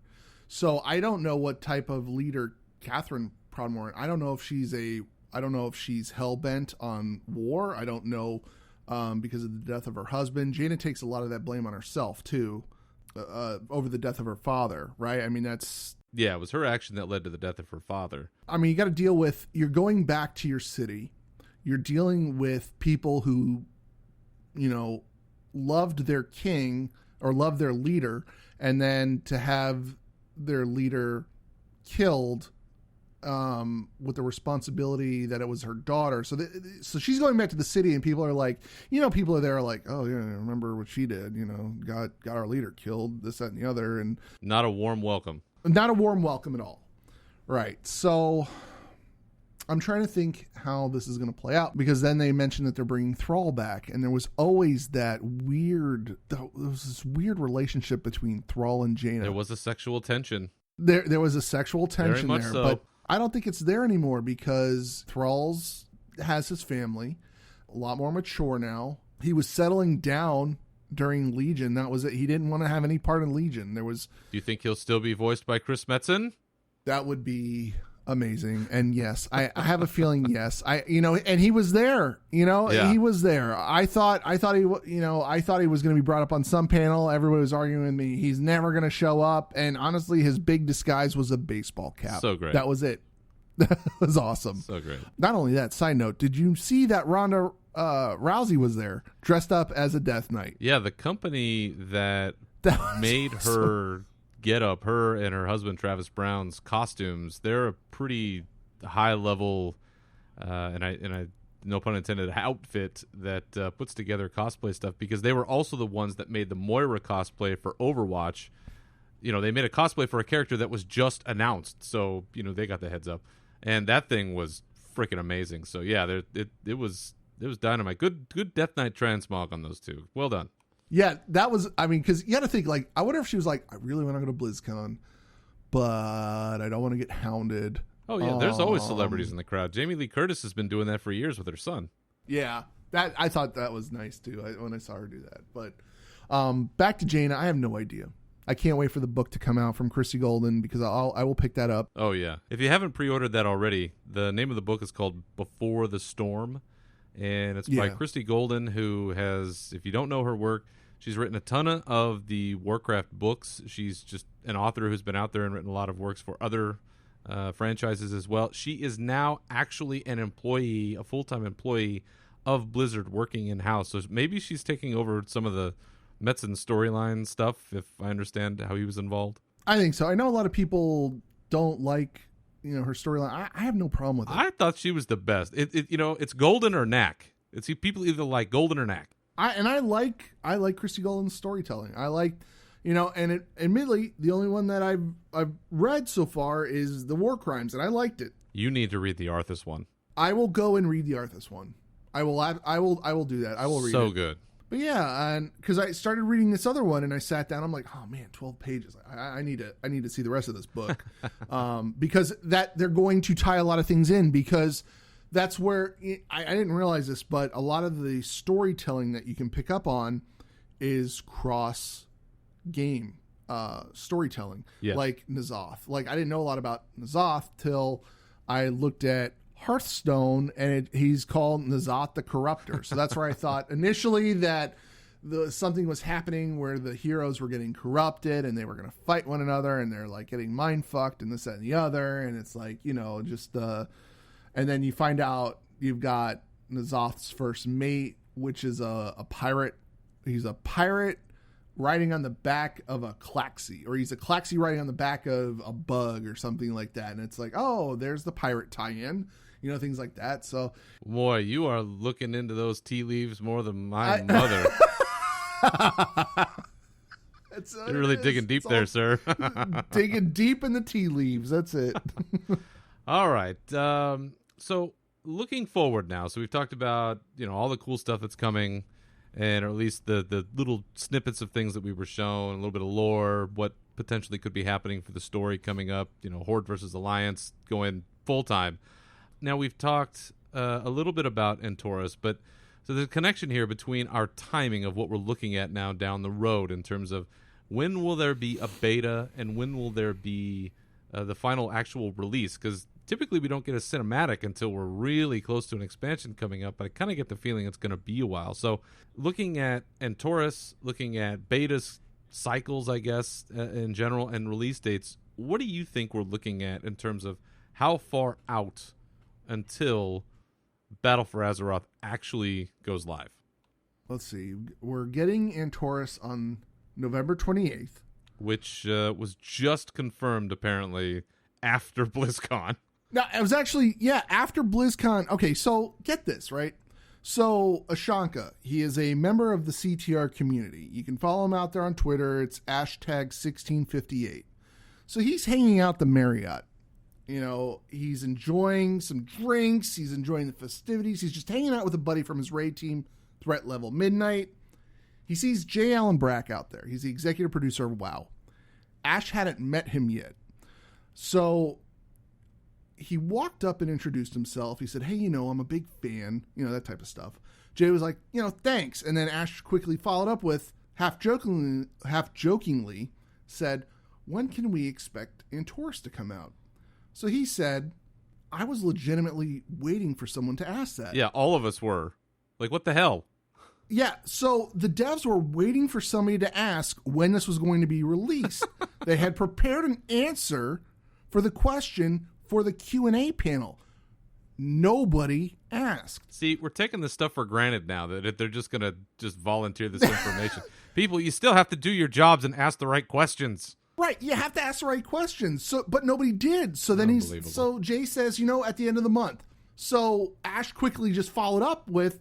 So I don't know what type of leader Catherine Proudmoore. I don't know if she's hell-bent on war. I don't know, because of the death of her husband. Jaina takes a lot of that blame on herself too, over the death of her father, right? I mean, it was her action that led to the death of her father. I mean, you got to deal with, you're going back to your city. You're dealing with people who, loved their king or loved their leader, and then to have their leader killed, with the responsibility that it was her daughter. So she's going back to the city, and people are like, people are there like, oh yeah, remember what she did, got our leader killed, this, that, and the other. And not a warm welcome at all. Right. So I'm trying to think how this is going to play out, because then they mentioned that they're bringing Thrall back, and there was always there was this weird relationship between Thrall and Jaina. There was a sexual tension. There was a sexual tension Very much there, so. But I don't think it's there anymore, because Thrall's has his family, a lot more mature now. He was settling down during Legion. That was it. He didn't want to have any part in Legion. Do you think he'll still be voiced by Chris Metzen? That would be amazing. And yes, I have a feeling yes. And he was there. He was there. I thought he was going to be brought up on some panel. Everybody was arguing with me. He's never going to show up. And honestly, his big disguise was a baseball cap. So great. That was it. That was awesome. So great. Not only that, side note, did you see that Ronda Rousey was there dressed up as a Death Knight? Yeah, the company that made awesome. her get up, her and her husband Travis Brown's costumes, they're a pretty high level, and I no pun intended, outfit that puts together cosplay stuff, because they were also the ones that made the Moira cosplay for Overwatch. You know, they made a cosplay for a character that was just announced, so you know they got the heads up, and that thing was freaking amazing. So yeah, it was dynamite. Good Death Knight transmog on those two. Well done. Yeah, that was, I mean, because you got to think, like, I wonder if she was like, I really want to go to BlizzCon, but I don't want to get hounded. Oh, yeah, there's always celebrities in the crowd. Jamie Lee Curtis has been doing that for years with her son. Yeah, that I thought that was nice, too, when I saw her do that. But back to Jaina, I have no idea. I can't wait for the book to come out from Christy Golden, because I will pick that up. Oh, yeah. If you haven't pre-ordered that already, the name of the book is called Before the Storm, and it's by Christy Golden, who has, if you don't know her work, she's written a ton of the Warcraft books. She's just an author who's been out there and written a lot of works for other franchises as well. She is now actually an employee, a full-time employee of Blizzard, working in-house. So maybe she's taking over some of the Metzen storyline stuff, if I understand how he was involved. I think so. I know a lot of people don't like, you know, her storyline. I have no problem with it. I thought she was the best. It's Golden or Knack. People either like Golden or Knack. I like Christy Golden's storytelling. I like, you know, and admittedly, the only one that I've read so far is the War Crimes, and I liked it. You need to read the Arthas one. I will go and read the Arthas one. I will do that. I will read it. So good. But yeah, and because I started reading this other one, and I sat down, I'm like, oh man, 12 pages. I need to see the rest of this book, because that they're going to tie a lot of things in, because that's where I didn't realize this, but a lot of the storytelling that you can pick up on is cross game storytelling, like N'Zoth. Like, I didn't know a lot about N'Zoth till I looked at Hearthstone, and he's called N'Zoth the Corruptor. So that's where I thought initially that something was happening where the heroes were getting corrupted and they were going to fight one another, and they're like getting mind fucked and this, that, and the other. And it's like, you know, just and then you find out you've got N'Zoth's first mate, which is a pirate. He's a pirate riding on the back of a Klaxi, or he's a Klaxi riding on the back of a bug or something like that. And it's like, oh, there's the pirate tie-in, you know, things like that. So, boy, you are looking into those tea leaves more than my mother. You're really digging deep there, sir. Digging deep in the tea leaves. That's it. All right. So looking forward now. So we've talked about, you know, all the cool stuff that's coming, and or at least the little snippets of things that we were shown, a little bit of lore, what potentially could be happening for the story coming up, you know, Horde versus Alliance going full time. Now we've talked a little bit about Entourus, but so there's a connection here between our timing of what we're looking at now down the road in terms of when will there be a beta and when will there be the final actual release, because typically we don't get a cinematic until we're really close to an expansion coming up, but I kind of get the feeling it's going to be a while. So looking at Entourus, looking at betas, cycles, I guess, in general, and release dates, what do you think we're looking at in terms of how far out until Battle for Azeroth actually goes live? Let's see. We're getting Entourus on November 28th. Which was just confirmed, apparently, after BlizzCon. No, it was actually, after BlizzCon. Okay, so get this, right? So Ashanka, he is a member of the CTR community. You can follow him out there on Twitter. It's #1658. So he's hanging out the Marriott. You know, he's enjoying some drinks. He's enjoying the festivities. He's just hanging out with a buddy from his raid team, Threat Level Midnight. He sees J. Allen Brack out there. He's the executive producer of WoW. Ash hadn't met him yet. So he walked up and introduced himself. He said, hey, you know, I'm a big fan, you know, that type of stuff. Jay was like, you know, thanks. And then Ash quickly followed up with, half jokingly said, when can we expect Entourus to come out? So he said, I was legitimately waiting for someone to ask that. Yeah, all of us were. Like, what the hell? Yeah, so the devs were waiting for somebody to ask when this was going to be released. They had prepared an answer for the question for the Q&A panel. Nobody asked. See, we're taking this stuff for granted now that they're just going to just volunteer this information. People, you still have to do your jobs and ask the right questions. Right, you have to ask the right questions. So, but nobody did. So then Jay says, at the end of the month. So Ash quickly just followed up with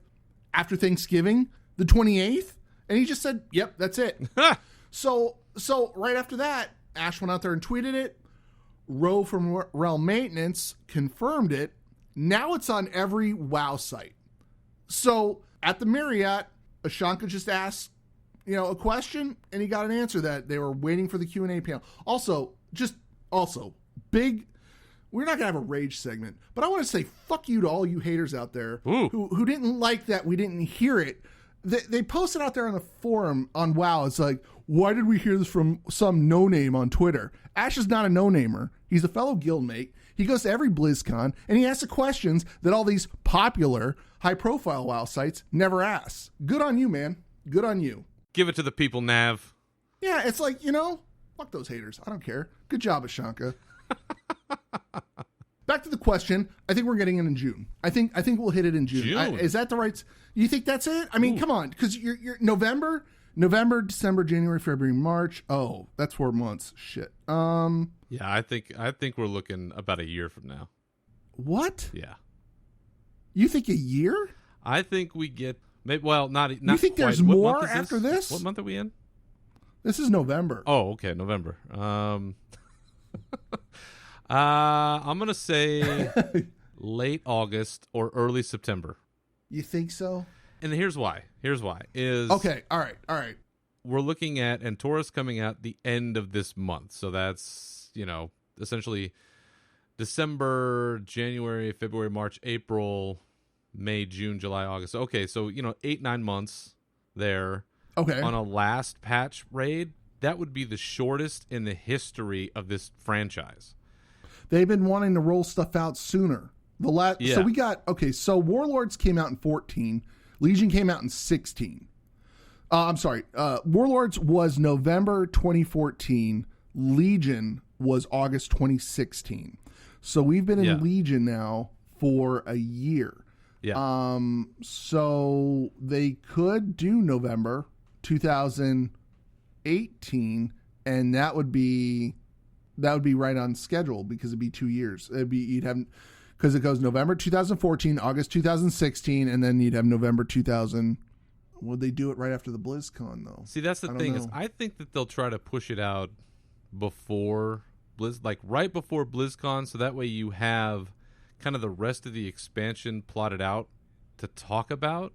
after Thanksgiving, the 28th, and he just said, "Yep, that's it." So right after that, Ash went out there and tweeted it. Ro from Realm Maintenance confirmed it. Now it's on every WoW site. So at the Marriott, Ashanka just asked, a question, and he got an answer that they were waiting for the Q&A panel. Also, big, we're not going to have a rage segment, but I want to say fuck you to all you haters out there who didn't like that we didn't hear it. They posted out there on the forum on WoW. It's like, why did we hear this from some no-name on Twitter? Ash is not a no-namer. He's a fellow guildmate. He goes to every BlizzCon, and he asks the questions that all these popular, high-profile WoW sites never ask. Good on you, man. Good on you. Give it to the people, Nav. Yeah, it's like, fuck those haters. I don't care. Good job, Ashanka. Back to the question. I think we're getting it in June. I think we'll hit it in June. Is that the right? You think that's it? I mean, come on, because you're November, December, January, February, March. Oh, that's 4 months. Shit. Yeah, I think we're looking about a year from now. What? Yeah. You think a year? I think we get maybe. Well, not. You think quite. There's more after this? What month are we in? This is November. Oh, okay, November. I'm gonna say late August or early September. You think so? And here's why. Okay. All right. We're looking at Antorus coming out the end of this month, so that's essentially December, January, February, March, April, May, June, July, August. Okay, so 8-9 months there. Okay. On a last patch raid, that would be the shortest in the history of this franchise. They've been wanting to roll stuff out sooner. So we got so Warlords came out in 14, Legion came out in 16. I'm sorry. Warlords was November 2014. Legion was August 2016. So we've been in Legion now for a year. Yeah. So they could do November 2018, and that would be right on schedule because it'd be 2 years. Because it goes November 2014, August 2016, and then you'd have November 2000. Would they do it right after the BlizzCon though? See, that's the thing is, I think that they'll try to push it out before right before BlizzCon, so that way you have kind of the rest of the expansion plotted out to talk about.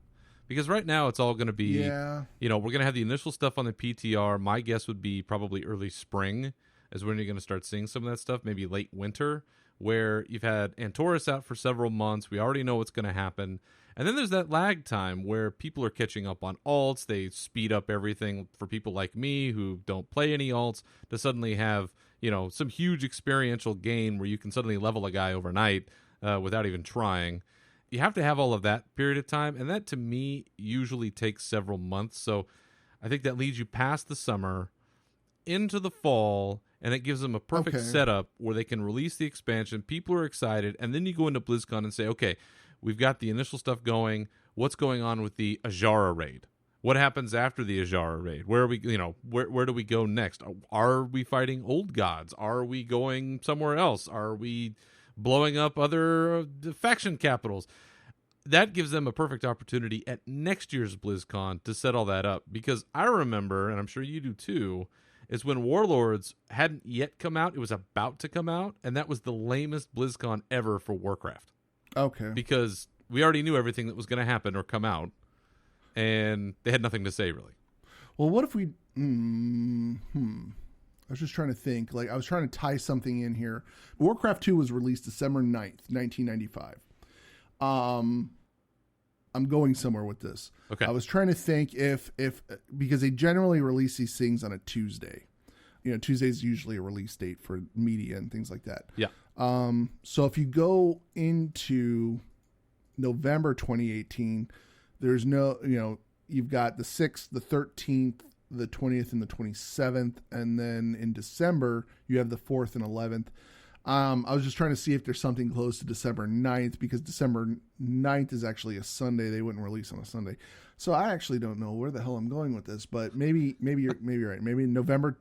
Because right now it's all going to be, we're going to have the initial stuff on the PTR. My guess would be probably early spring is when you're going to start seeing some of that stuff, maybe late winter, where you've had Antorus out for several months. We already know what's going to happen. And then there's that lag time where people are catching up on alts. They speed up everything for people like me who don't play any alts to suddenly have, some huge experiential gain where you can suddenly level a guy overnight without even trying. You have to have all of that period of time. And that, to me, usually takes several months. So I think that leads you past the summer into the fall, and it gives them a perfect setup where they can release the expansion. People are excited, and then you go into BlizzCon and say, okay, we've got the initial stuff going. What's going on with the Ajara raid? What happens after the Ajara raid? Where are we? Where do we go next? Are we fighting old gods? Are we going somewhere else? Are we blowing up other faction capitals? That gives them a perfect opportunity at next year's BlizzCon to set all that up. Because I remember, and I'm sure you do too, is when Warlords hadn't yet come out. It was about to come out, and that was the lamest BlizzCon ever for Warcraft. Okay. Because we already knew everything that was going to happen or come out, and they had nothing to say, really. Well, what if we... I was just trying to think. I was trying to tie something in here. Warcraft 2 was released December 9th, 1995. I'm going somewhere with this. Okay. I was trying to think if because they generally release these things on a Tuesday. Tuesday's usually a release date for media and things like that. Yeah. So if you go into November 2018, there's you've got the 6th, the 13th, the 20th, and the 27th, and then in December you have the 4th and 11th. I was just trying to see if there's something close to December 9th, because December 9th is actually a Sunday. They wouldn't release on a Sunday. So I actually don't know where the hell I'm going with this, but maybe you're right. Maybe November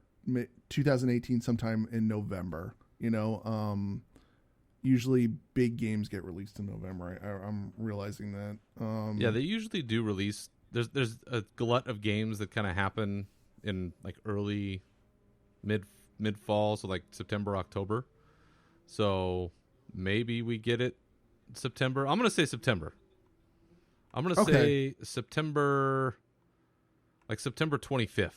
2018, sometime in November, usually big games get released in November. I'm realizing that. Yeah, they usually do release. There's a glut of games that kind of happen in like early mid fall, so like September, October. So maybe we get it September. I'm going to say September. I'm going to say September, like September 25th.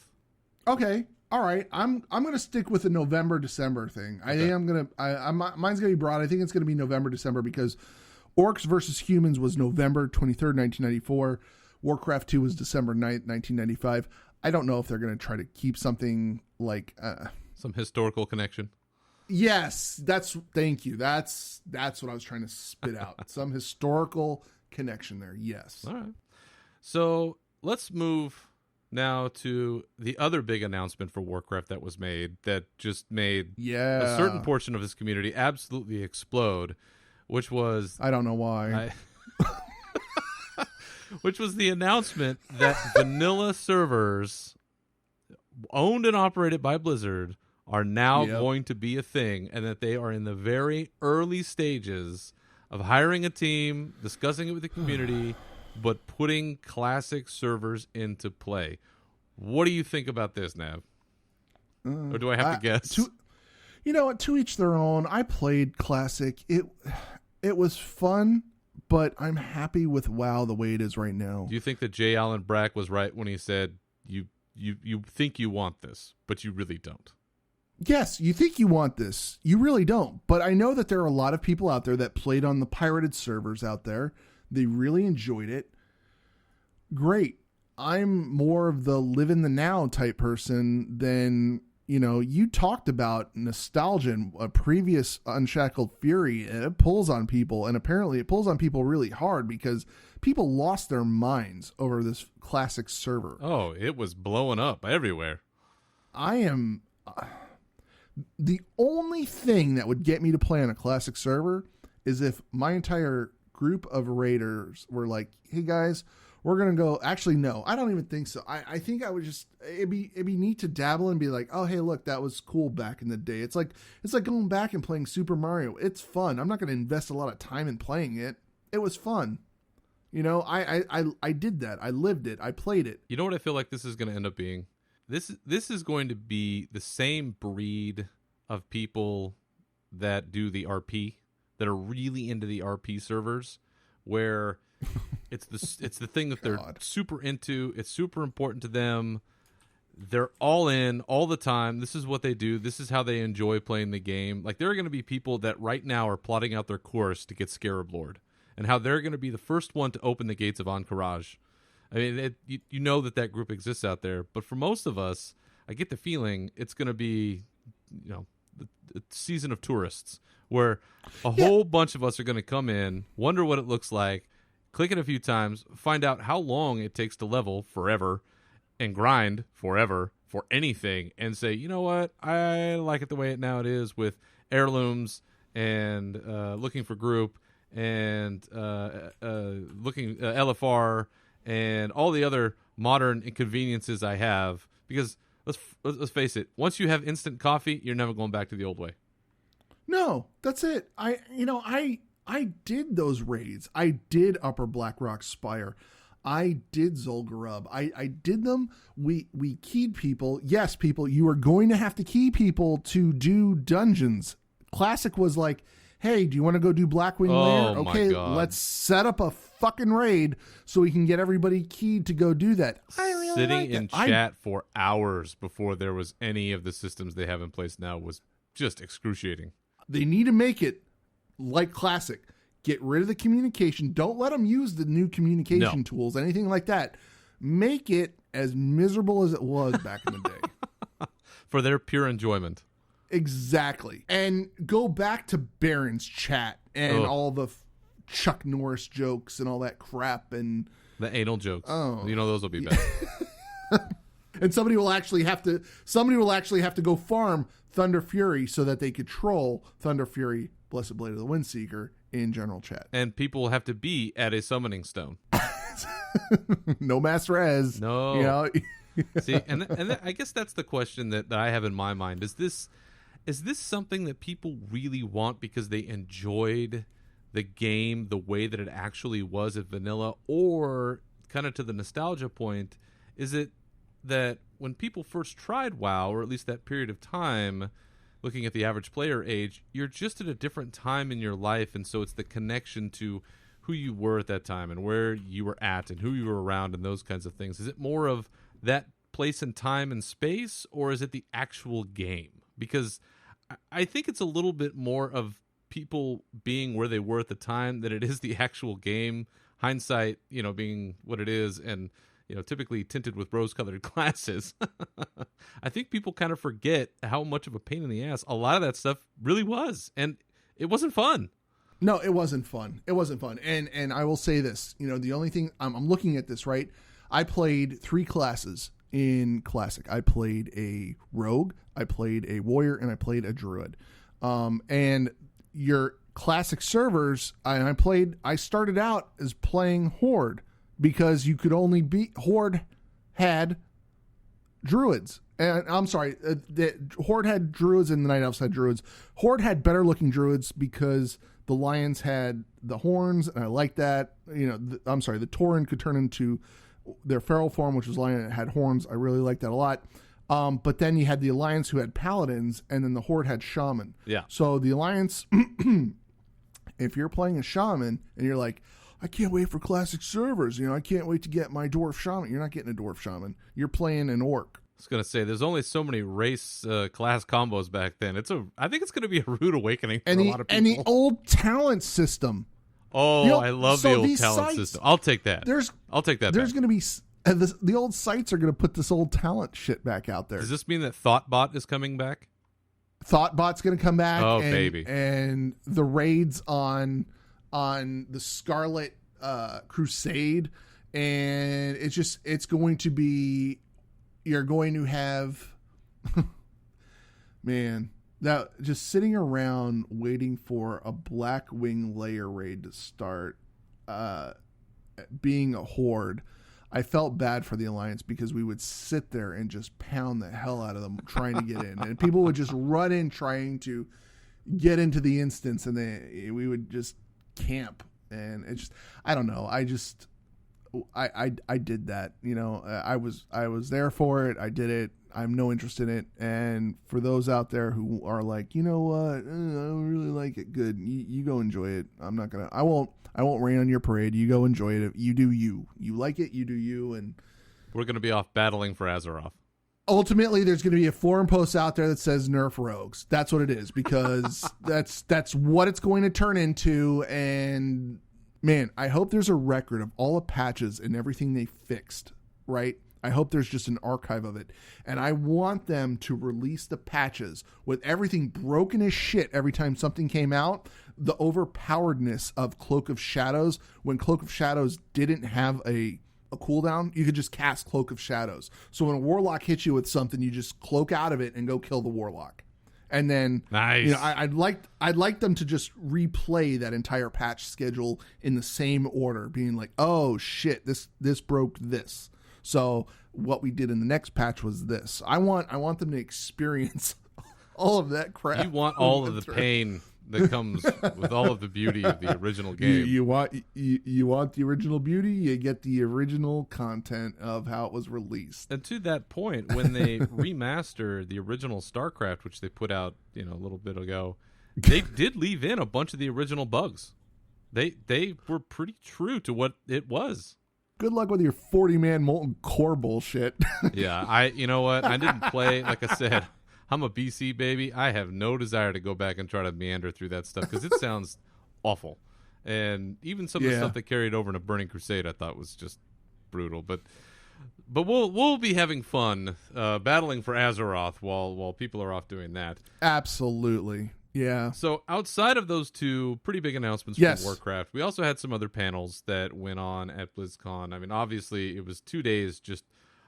Okay. All right. I'm going to stick with the November, December thing. I think mine's going to be broad. I think it's going to be November, December, because Orcs versus Humans was November 23rd, 1994. Warcraft 2 was December 9th, 1995. I don't know if they're going to try to keep something like some historical connection. Yes, thank you. That's what I was trying to spit out. Some historical connection there. Yes. All right. So let's move now to the other big announcement for Warcraft that was made, that just made a certain portion of his community absolutely explode, which was... I don't know why. Which was the announcement that vanilla servers owned and operated by Blizzard are now going to be a thing, and that they are in the very early stages of hiring a team, discussing it with the community, but putting classic servers into play. What do you think about this, Nav? Or do I have to guess? You know what? To each their own. I played classic. It was fun, but I'm happy with WoW the way it is right now. Do you think that J. Allen Brack was right when he said you think you want this, but you really don't? Yes, you think you want this. You really don't. But I know that there are a lot of people out there that played on the pirated servers out there. They really enjoyed it. Great. I'm more of the live in the now type person than, you talked about nostalgia and a previous Unshackled Fury. It pulls on people, and apparently it pulls on people really hard because people lost their minds over this classic server. Oh, it was blowing up everywhere. I am... the only thing that would get me to play on a classic server is if my entire group of raiders were like, hey guys, we're going to go. Actually, no, I don't even think so. I think I would just, it'd be neat to dabble and be like, oh, hey, look, that was cool back in the day. It's like going back and playing Super Mario. It's fun. I'm not going to invest a lot of time in playing it. It was fun. I did that. I lived it. I played it. You know what I feel like this is going to end up being? This is going to be the same breed of people that do the RP, that are really into the RP servers, where it's the thing that they're super into. It's super important to them. They're all in all the time. This is what they do. This is how they enjoy playing the game. Like, there are going to be people that right now are plotting out their course to get Scarab Lord, and how they're going to be the first one to open the gates of Ahn'Qiraj. I mean, you know that group exists out there, but for most of us, I get the feeling it's going to be, the season of tourists, where a whole bunch of us are going to come in, wonder what it looks like, click it a few times, find out how long it takes to level forever, and grind forever for anything, and say, you know what, I like it the way it is with heirlooms and looking for group and looking LFR. And all the other modern inconveniences I have, because let's face it, once you have instant coffee, you're never going back to the old way. No, that's it. I did those raids. I did Upper Blackrock Spire. I did Zul'Gurub. I did them. We keyed people. Yes, people, you are going to have to key people to do dungeons. Classic was like, hey, do you want to go do Blackwing Lair? Okay, let's set up a fucking raid so we can get everybody keyed to go do that. Sitting in chat for hours before there was any of the systems they have in place now was just excruciating. They need to make it like Classic. Get rid of the communication. Don't let them use the new communication tools, anything like that. Make it as miserable as it was back in the day. For their pure enjoyment. Exactly. And go back to Baron's chat and all the Chuck Norris jokes and all that crap and the anal jokes. Oh. Those will be bad. And somebody will actually have to go farm Thunder Fury so that they could troll Thunder Fury, Blessed Blade of the Windseeker, in general chat. And people will have to be at a summoning stone. No mass res. No. You know? See, and I guess that's the question that I have in my mind. Is this something that people really want because they enjoyed the game the way that it actually was at vanilla, or kind of to the nostalgia point, is it that when people first tried WoW, or at least that period of time, looking at the average player age, you're just at a different time in your life, and so it's the connection to who you were at that time and where you were at and who you were around and those kinds of things. Is it more of that place and time and space, or is it the actual game? Because I think it's a little bit more of people being where they were at the time than it is the actual game. Hindsight, being what it is, and typically tinted with rose-colored glasses. I think people kind of forget how much of a pain in the ass a lot of that stuff really was, and it wasn't fun. No, it wasn't fun. It wasn't fun. And I will say this, the only thing I'm looking at this, right? I played 3 classes in Classic. I played a rogue, I played a warrior, and I played a druid. And your Classic servers, I started out as playing Horde, because you could only beat Horde had druids. And I'm sorry, Horde had druids and the Night Elves had druids. Horde had better looking druids because the Lions had the horns, and I like that. The Tauren could turn into their feral form, which was lion, and it had horns. I really like that a lot. But then you had the Alliance, who had paladins, and then the Horde had shaman. Yeah. So the Alliance, if you're playing a shaman and you're like, I can't wait for Classic servers, I can't wait to get my dwarf shaman. You're not getting a dwarf shaman. You're playing an orc. I was going to say, there's only so many race class combos back then. I think it's going to be a rude awakening for a lot of people. And the old talent system. Oh, I love the old talent system. I'll take that. I'll take that. There's going to be the old sites are going to put this old talent shit back out there. Does this mean that Thoughtbot is coming back? Thoughtbot's going to come back. Oh, baby. And the raids on the Scarlet Crusade, and it's going to be, you're going to have man, that just sitting around waiting for a Blackwing Lair raid to start, being a Horde. I felt bad for the Alliance because we would sit there and just pound the hell out of them trying to get in, and people would just run in trying to get into the instance, and we would just camp. And it's just, I don't know. I did that, I was there for it. I did it. I'm no interest in it. And for those out there who are like, you know what, I don't really like it. Good. You go enjoy it. I won't rain on your parade. You go enjoy it. You do you. You like it. You do you. And we're going to be off battling for Azeroth. Ultimately, there's going to be a forum post out there that says nerf rogues. That's what it is, because that's what it's going to turn into. And man, I hope there's a record of all the patches and everything they fixed, right? I hope there's just an archive of it. And I want them to release the patches with everything broken as shit every time something came out. The overpoweredness of Cloak of Shadows, when Cloak of Shadows didn't have a cooldown, you could just cast Cloak of Shadows. So when a Warlock hits you with something, you just cloak out of it and go kill the Warlock. And then, nice. I'd like them to just replay that entire patch schedule in the same order, being like, oh shit, this broke this. So what we did in the next patch was this. I want them to experience all of that crap. You want all of the pain that comes with all of the beauty of the original game. You want the original beauty, you get the original content of how it was released. And to that point, when they remastered the original StarCraft, which they put out, a little bit ago, they did leave in a bunch of the original bugs. They were pretty true to what it was. Good luck with your 40-man molten core bullshit. Yeah, you know what? I didn't play, like I said, I'm a BC baby. I have no desire to go back and try to meander through that stuff because it sounds awful. And even some of the stuff they carried over in a Burning Crusade I thought was just brutal. But we'll be having fun battling for Azeroth while people are off doing that. Absolutely. Yeah. So outside of those two pretty big announcements from Warcraft, we also had some other panels that went on at BlizzCon. I mean, obviously, it was 2 days just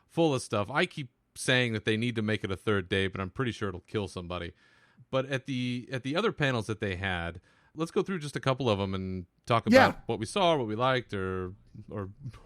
full of stuff. I keep saying that they need to make it a third day, but I'm pretty sure it'll kill somebody. But at the other panels that they had, let's go through just a couple of them and talk about what we saw, what we liked, or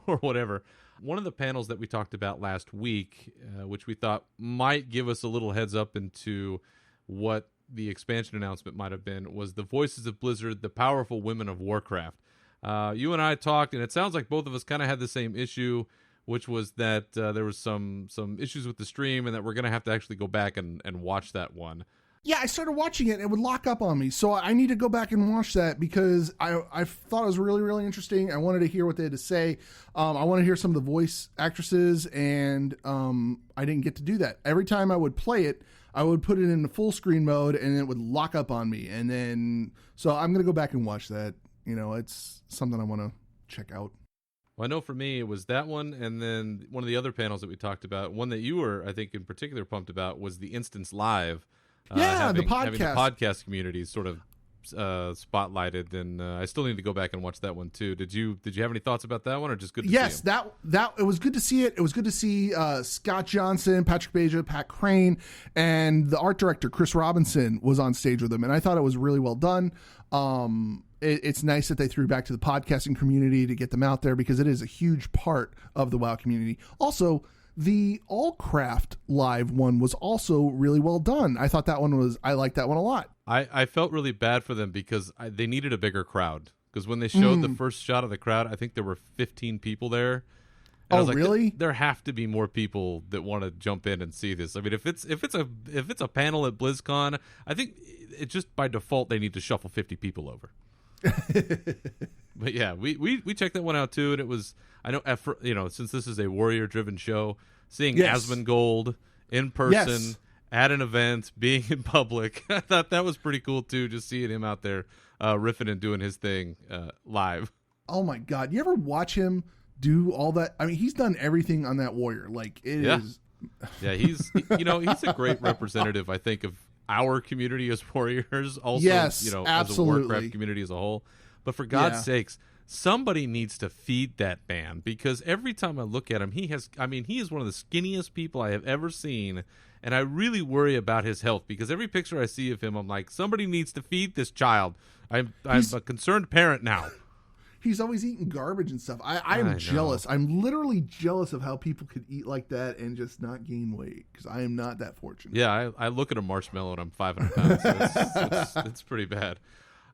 whatever. One of the panels that we talked about last week, which we thought might give us a little heads up into what the expansion announcement might have been, was the Voices of Blizzard, the Powerful Women of Warcraft. You and I talked, and it sounds like both of us kind of had the same issue, which was that there was some issues with the stream, and that we're going to have to actually go back and watch that one. Yeah, I started watching it. It would lock up on me. So I need to go back and watch that because I thought it was really, really interesting. I wanted to hear what they had to say. I want to hear some of the voice actresses, and I didn't get to do that. Every time I would play it, I would put it in the full screen mode, and it would lock up on me. And then, so I'm going to go back and watch that. You know, it's something I want to check out. Well, I know for me, it was that one, and then one of the other panels that we talked about, one that you were, I think, in particular pumped about, was the Instance Live. The podcast. Having the podcast community sort of spotlighted, and I still need to go back and watch that one too. Did you have any thoughts about that one, or just good to see him? that it was good to see it. It was good to see Scott Johnson, Patrick Beja, Pat Crane, and the art director Chris Robinson was on stage with them, and I thought it was really well done. It's nice that they threw back to the podcasting community to get them out there because it is a huge part of the WoW community. Also, the Allcraft live one was also really well done. I thought I liked that one a lot. I felt really bad for them because they needed a bigger crowd. Because when they showed the first shot of the crowd, I think there were 15 people there. And I was like, really? There have to be more people that want to jump in and see this. I mean, if it's a panel at BlizzCon, I think it just by default they need to shuffle 50 people over. But yeah, we checked that one out too, and it was, I know, since this is a warrior driven show, seeing Asmongold in person at an event, being in public, I thought that was pretty cool too, just seeing him out there riffing and doing his thing live. Oh my God, you ever watch him do all that? I mean, he's done everything on that warrior. Like it is. Yeah, he's a great representative, I think, of our community as warriors, also, absolutely. As a Warcraft community as a whole. But for God's sakes, somebody needs to feed that man, because every time I look at him, he is one of the skinniest people I have ever seen, and I really worry about his health, because every picture I see of him, I'm like, somebody needs to feed this child. I'm a concerned parent now. He's always eating garbage and stuff. I'm jealous. I'm literally jealous of how people could eat like that and just not gain weight, because I am not that fortunate. Yeah, I look at a marshmallow and I'm 500 pounds. So it's pretty bad.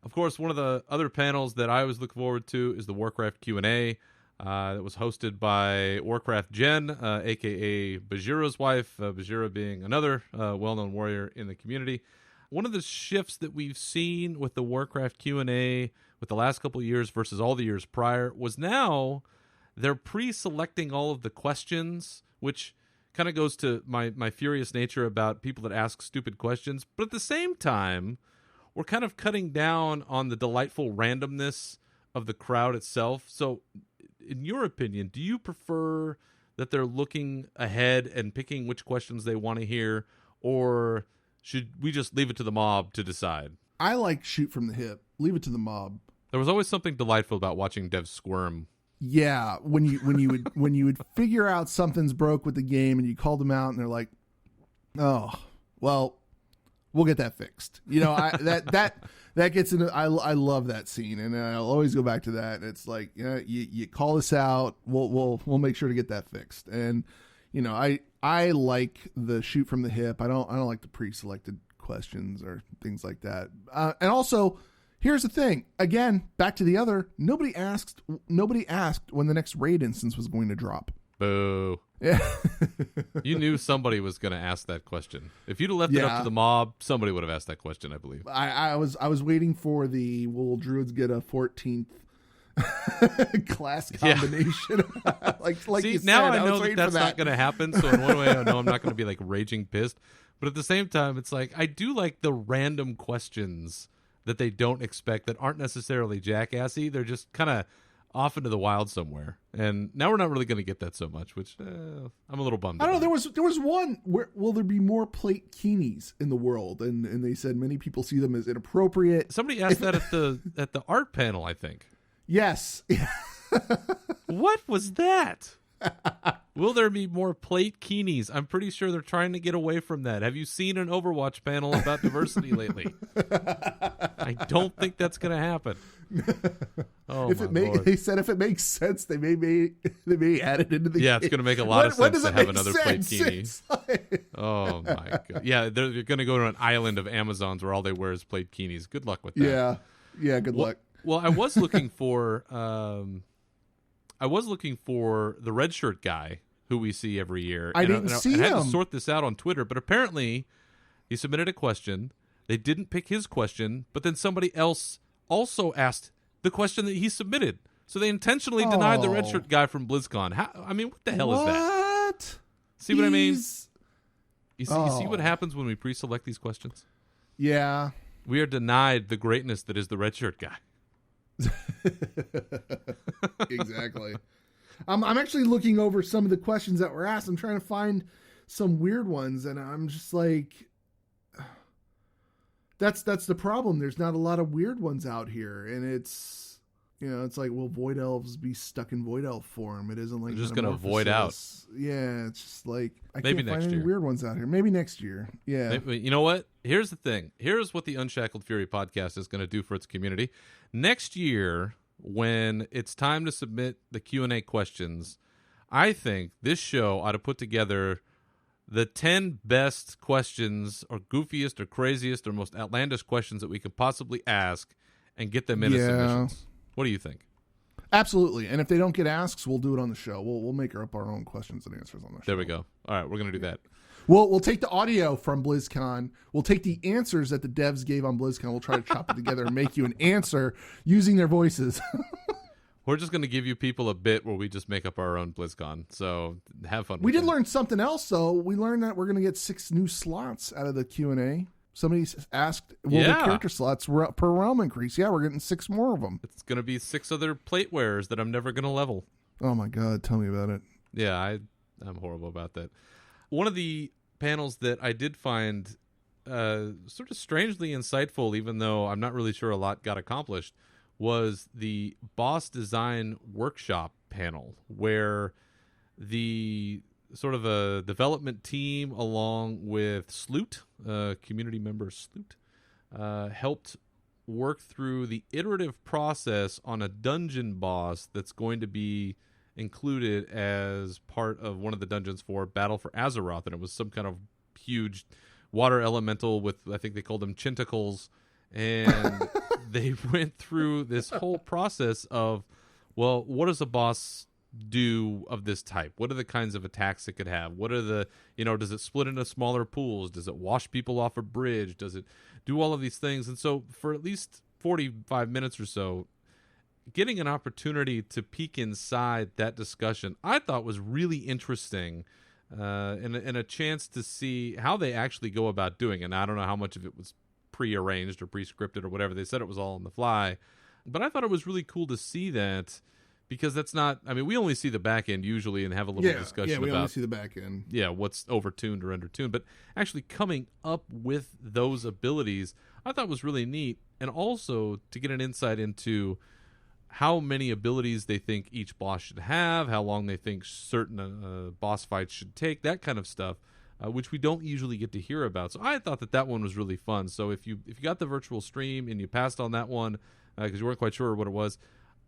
Of course, one of the other panels that I was looking forward to is the Warcraft Q&A that was hosted by Warcraft Jen, a.k.a. Bajira's wife, Bajira being another well-known warrior in the community. One of the shifts that we've seen with the Warcraft Q&A with the last couple of years versus all the years prior was now they're pre-selecting all of the questions, which kind of goes to my furious nature about people that ask stupid questions. But at the same time, we're kind of cutting down on the delightful randomness of the crowd itself. So in your opinion, do you prefer that they're looking ahead and picking which questions they want to hear, or should we just leave it to the mob to decide? I like shoot from the hip. Leave it to the mob. There was always something delightful about watching devs squirm. Yeah, when you would figure out something's broke with the game and you call them out and they're like, "Oh, well, we'll get that fixed." You know, that gets into. I love that scene, and I'll always go back to that. It's like, you call this out, we'll make sure to get that fixed. And I like the shoot from the hip. I don't like the pre-selected questions or things like that. And also, here's the thing. Again, back to the other. Nobody asked when the next raid instance was going to drop. Boo. Yeah. You knew somebody was going to ask that question. If you'd have left it up to the mob, somebody would have asked that question, I believe. I was waiting for the will druids get a 14th class combination. like See, you now said, I know that's not going to happen. So in one way, I know I'm not going to be like raging pissed. But at the same time, it's like I do like the random questions that they don't expect, that aren't necessarily jackassy. They're just kind of off into the wild somewhere. And now we're not really going to get that so much, which I'm a little bummed. I don't know. There was one where, will there be more plate keenies in the world? And they said many people see them as inappropriate. Somebody asked that at the art panel, I think. Yes. What was that? Will there be more plate keenies? I'm pretty sure they're trying to get away from that. Have you seen an Overwatch panel about diversity lately? I don't think that's going to happen. Oh, they said if it makes sense, they may add it into the game. It's going to make a lot of sense to have another plate sense? keenie. Oh my god! Yeah, they're going to go to an island of Amazons where all they wear is plate keenies. Good luck with that. Yeah. Good luck. Well, I was looking for the red shirt guy who we see every year. I didn't see him. I had to sort this out on Twitter, but apparently he submitted a question. They didn't pick his question, but then somebody else also asked the question that he submitted. So they intentionally denied the red shirt guy from BlizzCon. What the hell is that? See what I mean? You see what happens when we pre-select these questions? Yeah. We are denied the greatness that is the red shirt guy. Exactly. I'm actually looking over some of the questions that were asked. I'm trying to find some weird ones, and I'm just like, that's the problem. There's not a lot of weird ones out here, and it's like, will Void Elves be stuck in Void Elf form? It isn't like they're just going to void out. Yeah, it's just like I Maybe can't find next any year. weird ones out here. Maybe next year. Yeah. Maybe, you know what? Here's the thing. Here's what the Unshackled Fury podcast is going to do for its community. Next year, when it's time to submit the Q&A questions, I think this show ought to put together the 10 best questions or goofiest or craziest or most outlandish questions that we could possibly ask and get them in as submissions. What do you think? Absolutely. And if they don't get asks, we'll do it on the show. We'll make up our own questions and answers on the show. There we go. All right, we're going to do that. We'll take the audio from BlizzCon. We'll take the answers that the devs gave on BlizzCon. We'll try to chop it together and make you an answer using their voices. We're just going to give you people a bit where we just make up our own BlizzCon. So have fun. We did learn something else, though. We learned that we're going to get 6 new slots out of the Q&A. Somebody asked, will the character slots per realm increase? Yeah, we're getting 6 more of them. It's going to be 6 other plate wearers that I'm never going to level. Oh, my God. Tell me about it. Yeah, I'm horrible about that. One of the panels that I did find sort of strangely insightful, even though I'm not really sure a lot got accomplished, was the boss design workshop panel, where the sort of a development team along with Sloot, community member Sloot, helped work through the iterative process on a dungeon boss that's going to be included as part of one of the dungeons for Battle for Azeroth, and it was some kind of huge water elemental with, I think they called them chintacles, and they went through this whole process of, well, what does a boss do of this type? What are the kinds of attacks it could have? What are the, does it split into smaller pools? Does it wash people off a bridge? Does it do all of these things? And so for at least 45 minutes or so, getting an opportunity to peek inside that discussion, I thought was really interesting, and a chance to see how they actually go about doing it. And I don't know how much of it was pre-arranged or pre-scripted or whatever. They said it was all on the fly. But I thought it was really cool to see that, because that's not, we only see the back end usually and have a little discussion about. Yeah, we only about, see the back end. Yeah, what's overtuned or undertuned. But actually coming up with those abilities, I thought was really neat. And also to get an insight into how many abilities they think each boss should have, how long they think certain boss fights should take, that kind of stuff, which we don't usually get to hear about. So I thought that one was really fun. So if you got the virtual stream and you passed on that one because you weren't quite sure what it was,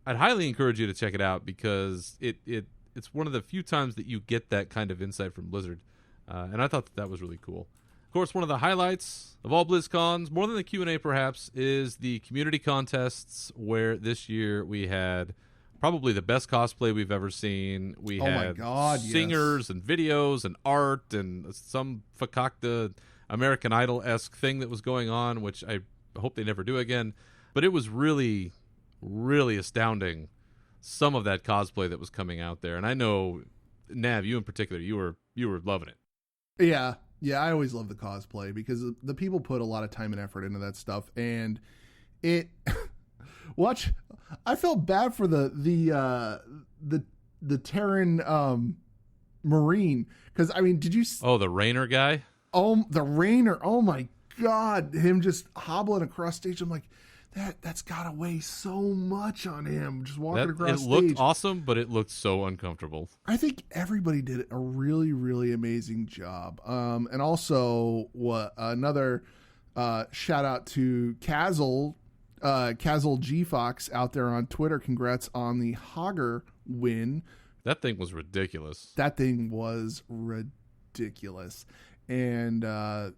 I'd highly encourage you to check it out, because it's one of the few times that you get that kind of insight from Blizzard, and I thought that was really cool. Of course, one of the highlights of all BlizzCons, more than the Q&A perhaps, is the community contests, where this year we had probably the best cosplay we've ever seen. We had singers and videos and art and some fakakta American Idol-esque thing that was going on, which I hope they never do again. But it was really, really astounding, some of that cosplay that was coming out there. And I know, Nav, you in particular, you were loving it. Yeah, I always love the cosplay, because the people put a lot of time and effort into that stuff, and it I felt bad for the Terran Marine, because did you? Oh, the Rainer guy. Oh, the Rainer. Oh my God, him just hobbling across stage. I'm like, that's gotta weigh so much on him just walking across it looked stage. awesome, but it looked so uncomfortable. I think everybody did a really, really amazing job. And also, another shout out to Kazzle G Fox out there on Twitter. Congrats on the Hogger win. That thing was ridiculous. That thing was ridiculous, and oh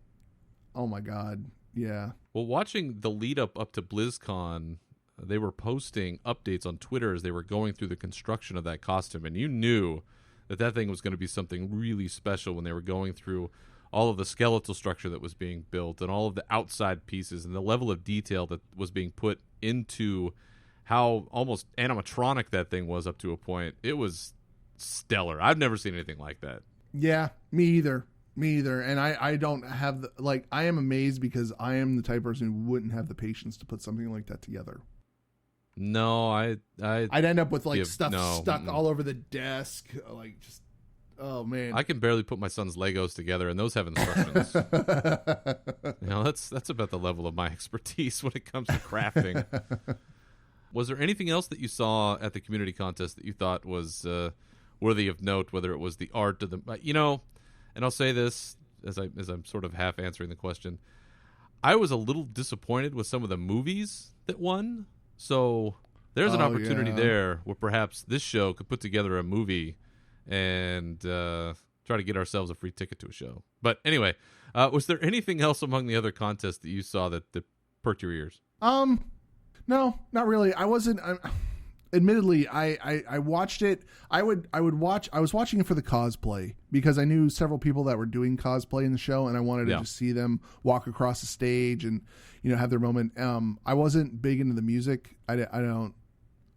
my god, yeah. Well, watching the lead up to BlizzCon, they were posting updates on Twitter as they were going through the construction of that costume, and you knew that thing was going to be something really special when they were going through all of the skeletal structure that was being built and all of the outside pieces and the level of detail that was being put into how almost animatronic that thing was up to a point. It was stellar. I've never seen anything like that. Yeah, me either. And I don't have I am amazed because I am the type of person who wouldn't have the patience to put something like that together. No, I'd end up with stuff stuck all over the desk, just, oh man. I can barely put my son's Legos together, and those have instructions. That's about the level of my expertise when it comes to crafting. Was there anything else that you saw at the community contest that you thought was worthy of note? Whether it was the art or and I'll say this as I'm sort of half answering the question. I was a little disappointed with some of the movies that won. So there's an opportunity there where perhaps this show could put together a movie and try to get ourselves a free ticket to a show. But anyway, was there anything else among the other contests that you saw that perked your ears? No, not really. I wasn't. Admittedly, I watched it. I was watching it for the cosplay because I knew several people that were doing cosplay in the show, and I wanted to just see them walk across the stage and have their moment. I wasn't big into the music. I don't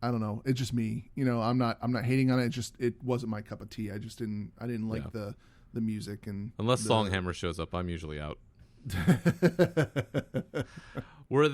know. It's just me. I'm not hating on it. It wasn't my cup of tea. I didn't like the music, and unless Songhammer shows up, I'm usually out. Were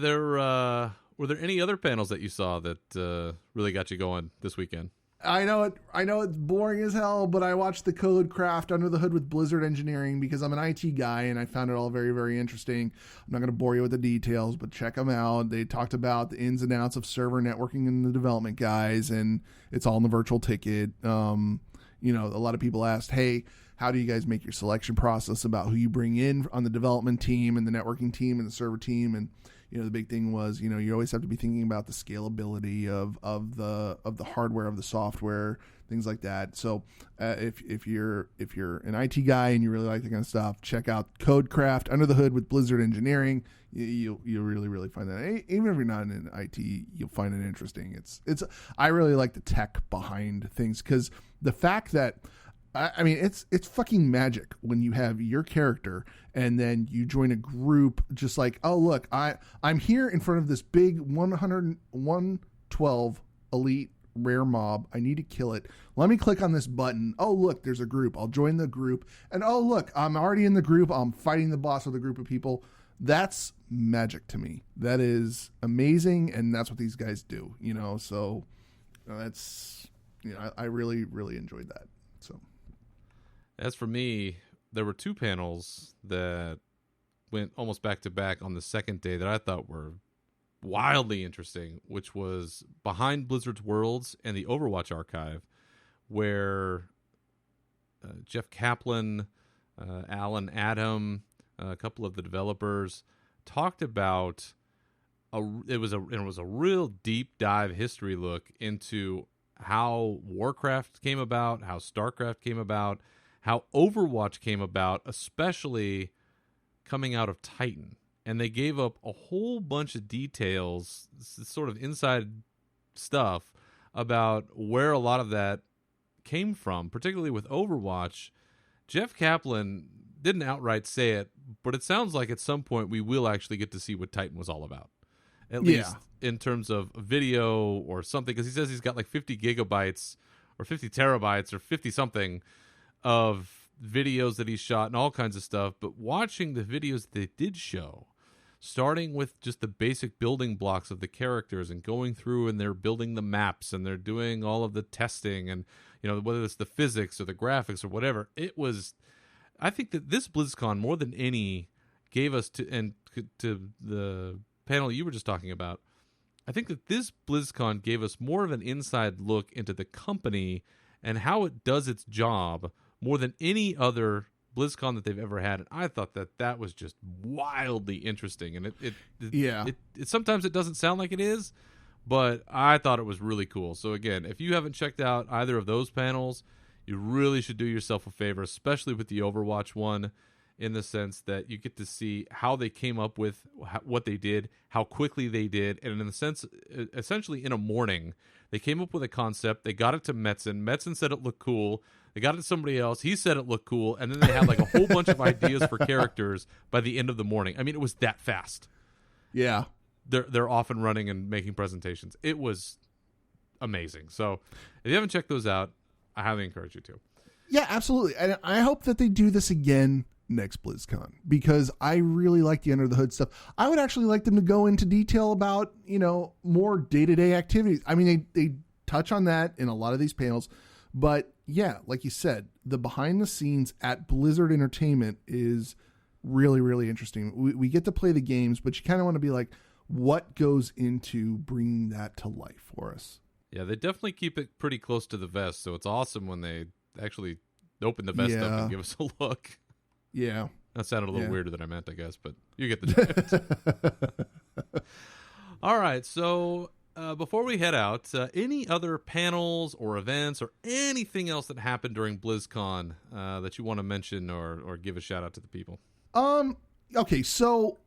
there any other panels that you saw that really got you going this weekend? I know it's boring as hell, but I watched the Code Craft Under the Hood with Blizzard Engineering because I'm an IT guy and I found it all very, very interesting. I'm not going to bore you with the details, but check them out. They talked about the ins and outs of server networking and the development guys, and it's all in the virtual ticket. A lot of people asked, hey, how do you guys make your selection process about who you bring in on the development team and the networking team and the server team? And the big thing was, you always have to be thinking about the scalability of the hardware, of the software, things like that. So if you're an IT guy and you really like that kind of stuff, check out Codecraft Under the Hood with Blizzard Engineering. You'll really, really find that. Even if you're not in IT, you'll find it interesting. I really like the tech behind things because the fact that it's fucking magic when you have your character and then you join a group just like, oh, look, I'm here in front of this big 112 elite rare mob. I need to kill it. Let me click on this button. Oh, look, there's a group. I'll join the group. And oh, look, I'm already in the group. I'm fighting the boss with a group of people. That's magic to me. That is amazing. And that's what these guys do, so that's, I really, really enjoyed that. So. As for me, there were two panels that went almost back to back on the second day that I thought were wildly interesting, which was Behind Blizzard's Worlds and the Overwatch Archive, where Jeff Kaplan, Alan Adam, a couple of the developers talked about it was a real deep dive history look into how Warcraft came about, how StarCraft came about, how Overwatch came about, especially coming out of Titan. And they gave up a whole bunch of details, sort of inside stuff about where a lot of that came from, particularly with Overwatch. Jeff Kaplan didn't outright say it, but it sounds like at some point we will actually get to see what Titan was all about. At least in terms of video or something, because he says he's got like 50 gigabytes or 50 terabytes or 50 something of videos that he shot and all kinds of stuff. But watching the videos they did show, starting with just the basic building blocks of the characters and going through and they're building the maps and they're doing all of the testing and, whether it's the physics or the graphics or whatever, I think that this BlizzCon more than any gave us to the panel you were just talking about, I think that this BlizzCon gave us more of an inside look into the company and how it does its job more than any other BlizzCon that they've ever had. And I thought that was just wildly interesting. And it sometimes it doesn't sound like it is, but I thought it was really cool. So again, if you haven't checked out either of those panels, you really should do yourself a favor, especially with the Overwatch one, in the sense that you get to see how they came up with what they did, how quickly they did, and in the sense, essentially in a morning, they came up with a concept, they got it to Metzen, Metzen said it looked cool, they got it to somebody else, he said it looked cool, and then they had like a whole bunch of ideas for characters by the end of the morning. I mean, it was that fast. Yeah. They're off and running and making presentations. It was amazing. So if you haven't checked those out, I highly encourage you to. Yeah, absolutely. And I hope that they do this again next BlizzCon, because I really like the under the hood stuff. I would actually like them to go into detail about, more day-to-day activities. I mean, they touch on that in a lot of these panels, but yeah, like you said, the behind the scenes at Blizzard Entertainment is really, really interesting. We get to play the games, but you kind of want to be like, what goes into bringing that to life for us? Yeah, they definitely keep it pretty close to the vest, so it's awesome when they actually open the vest up and give us a look. Yeah. That sounded a little weirder than I meant, I guess, but you get the drift. All right, so before we head out, any other panels or events or anything else that happened during BlizzCon that you want to mention or give a shout out to the people? Okay, so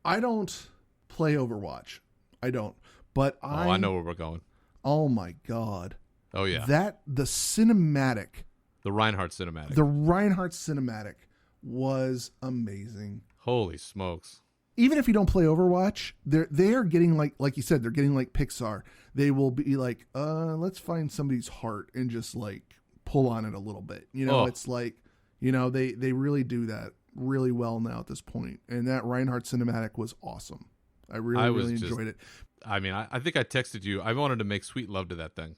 I don't play Overwatch. I don't. But I know where we're going. Oh my God. Oh yeah. The cinematic. The Reinhardt cinematic. The Reinhardt cinematic was amazing. Holy smokes. Even if you don't play Overwatch, they are getting like you said, they're getting like Pixar. They will be like, let's find somebody's heart and just like pull on it a little bit. It's like, they really do that really well now at this point. And that Reinhardt cinematic was awesome. I really enjoyed it. I mean, I think I texted you. I wanted to make sweet love to that thing.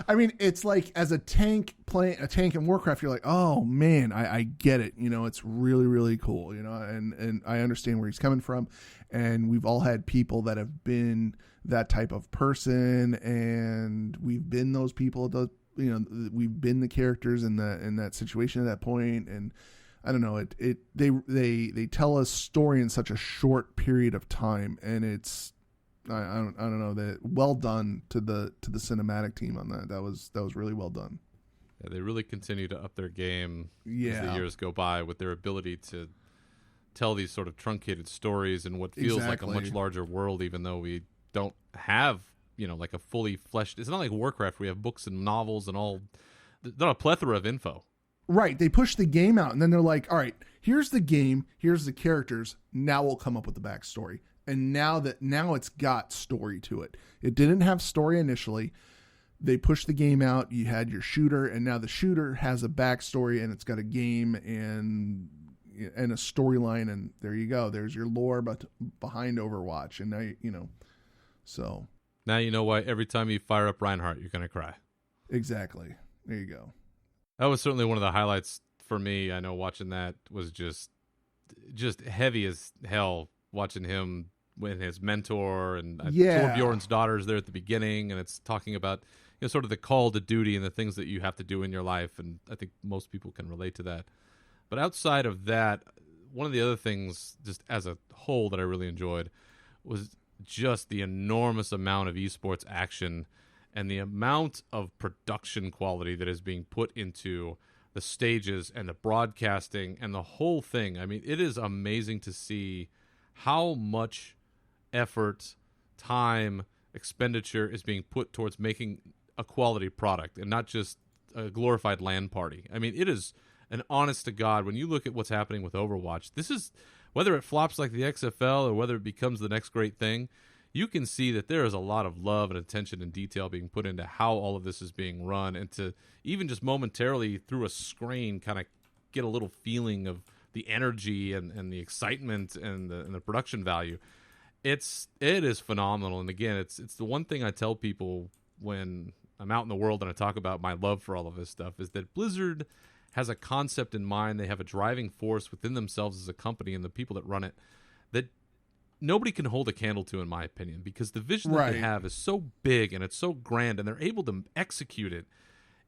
I mean, it's like as a tank playing a tank in Warcraft, you're like, oh man, I get it. It's really, really cool. And I understand where he's coming from. And we've all had people that have been that type of person, and we've been those people. We've been the characters in that situation at that point. And I don't know. They tell a story in such a short period of time, and it's. I don't know, that well done to the cinematic team on that. That was really well done. Yeah, they really continue to up their game as the years go by with their ability to tell these sort of truncated stories in what feels like a much larger world, even though we don't have, like a fully fleshed. It's not like Warcraft. We have books and novels and all. Not a plethora of info. Right. They push the game out, and then they're like, all right, here's the game, here's the characters. Now we'll come up with the backstory. And now it's got story to it. It didn't have story initially. They pushed the game out. You had your shooter, and now the shooter has a backstory, and it's got a game and a storyline. And there you go. There's your lore behind Overwatch. And now so now you know why every time you fire up Reinhardt, you're gonna cry. Exactly. There you go. That was certainly one of the highlights for me. I know watching that was just heavy as hell. Watching him with his mentor and Torbjorn's daughter's there at the beginning, and it's talking about sort of the call to duty and the things that you have to do in your life, and I think most people can relate to that. But outside of that, one of the other things just as a whole that I really enjoyed was just the enormous amount of esports action and the amount of production quality that is being put into the stages and the broadcasting and the whole thing. I mean, it is amazing to see how much effort, time, expenditure is being put towards making a quality product and not just a glorified LAN party. I mean, it is an honest to God, when you look at what's happening with Overwatch, this is, whether it flops like the XFL or whether it becomes the next great thing, you can see that there is a lot of love and attention and detail being put into how all of this is being run, and to even just momentarily through a screen kind of get a little feeling of the energy and the excitement and the production value. It is phenomenal. And again, it's the one thing I tell people when I'm out in the world and I talk about my love for all of this stuff, is that Blizzard has a concept in mind. They have a driving force within themselves as a company and the people that run it that nobody can hold a candle to, in my opinion, because the vision that they have is so big and it's so grand, and they're able to execute it.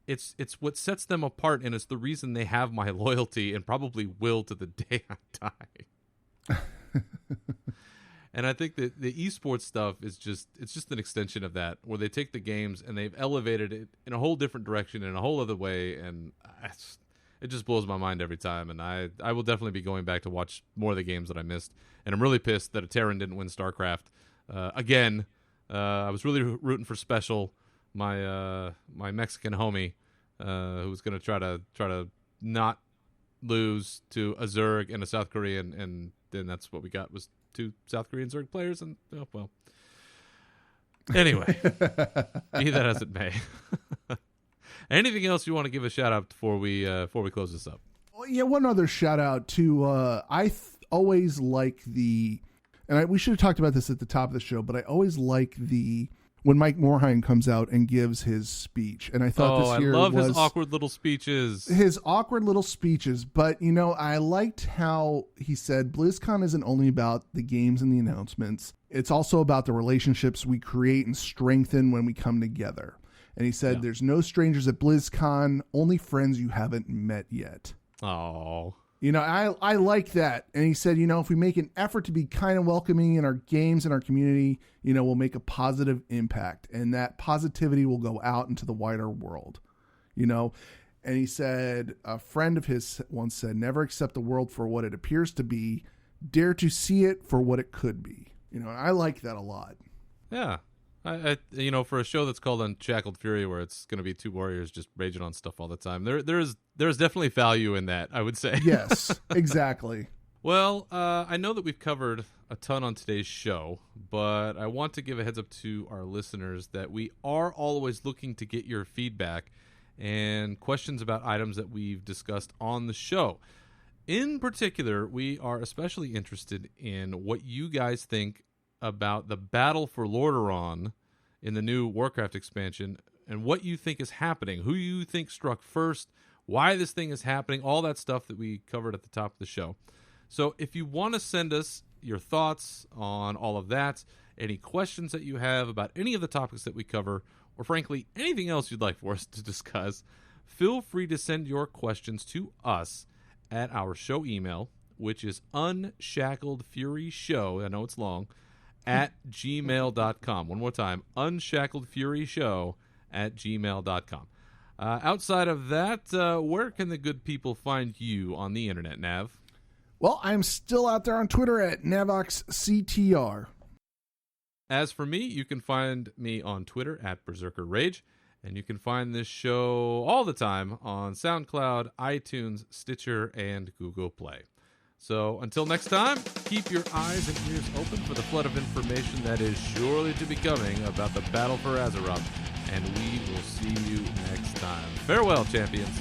It's what sets them apart, and it's the reason they have my loyalty and probably will to the day I die. And I think that the esports stuff is just an extension of that, where they take the games and they've elevated it in a whole different direction, in a whole other way, and it just blows my mind every time. And I will definitely be going back to watch more of the games that I missed. And I'm really pissed that a Terran didn't win StarCraft again. I was really rooting for Special, my Mexican homie, who was going to try to not lose to a Zerg and a South Korean, and then that's what we got was 2 South Korean Zerg players, and oh well. Anyway, be that as it may. Anything else you want to give a shout out before we close this up? Well, yeah, one other shout out to always like we should have talked about this at the top of the show, but I always like when Mike Morhaime comes out and gives his speech. And I thought this year I love his awkward little speeches. But, I liked how he said BlizzCon isn't only about the games and the announcements. It's also about the relationships we create and strengthen when we come together. And he said, There's no strangers at BlizzCon, only friends you haven't met yet. Oh. I like that. And he said, if we make an effort to be kind of welcoming in our games and our community, we'll make a positive impact. And that positivity will go out into the wider world, And he said, a friend of his once said, never accept the world for what it appears to be. Dare to see it for what it could be. I like that a lot. Yeah. I for a show that's called Unshackled Fury, where it's going to be 2 warriors just raging on stuff all the time, there's definitely value in that, I would say. Yes, exactly. Well, I know that we've covered a ton on today's show, but I want to give a heads up to our listeners that we are always looking to get your feedback and questions about items that we've discussed on the show. In particular, we are especially interested in what you guys think about the battle for Lordaeron in the new Warcraft expansion, and what you think is happening, who you think struck first, why this thing is happening, all that stuff that we covered at the top of the show. So if you want to send us your thoughts on all of that, any questions that you have about any of the topics that we cover, or frankly, anything else you'd like for us to discuss, feel free to send your questions to us at our show email, which is unshackledfuryshow, I know it's long, at gmail.com. One more time, unshackledfuryshow at gmail.com. Outside of that, where can the good people find you on the internet, Nav? Well, I'm still out there on Twitter at NavoxCTR. As for me, you can find me on Twitter at Berzerker Rage, and you can find this show all the time on SoundCloud, iTunes, Stitcher, and Google Play. So until next time, keep your eyes and ears open for the flood of information that is surely to be coming about the battle for Azeroth, and we will see you next time. Farewell, champions.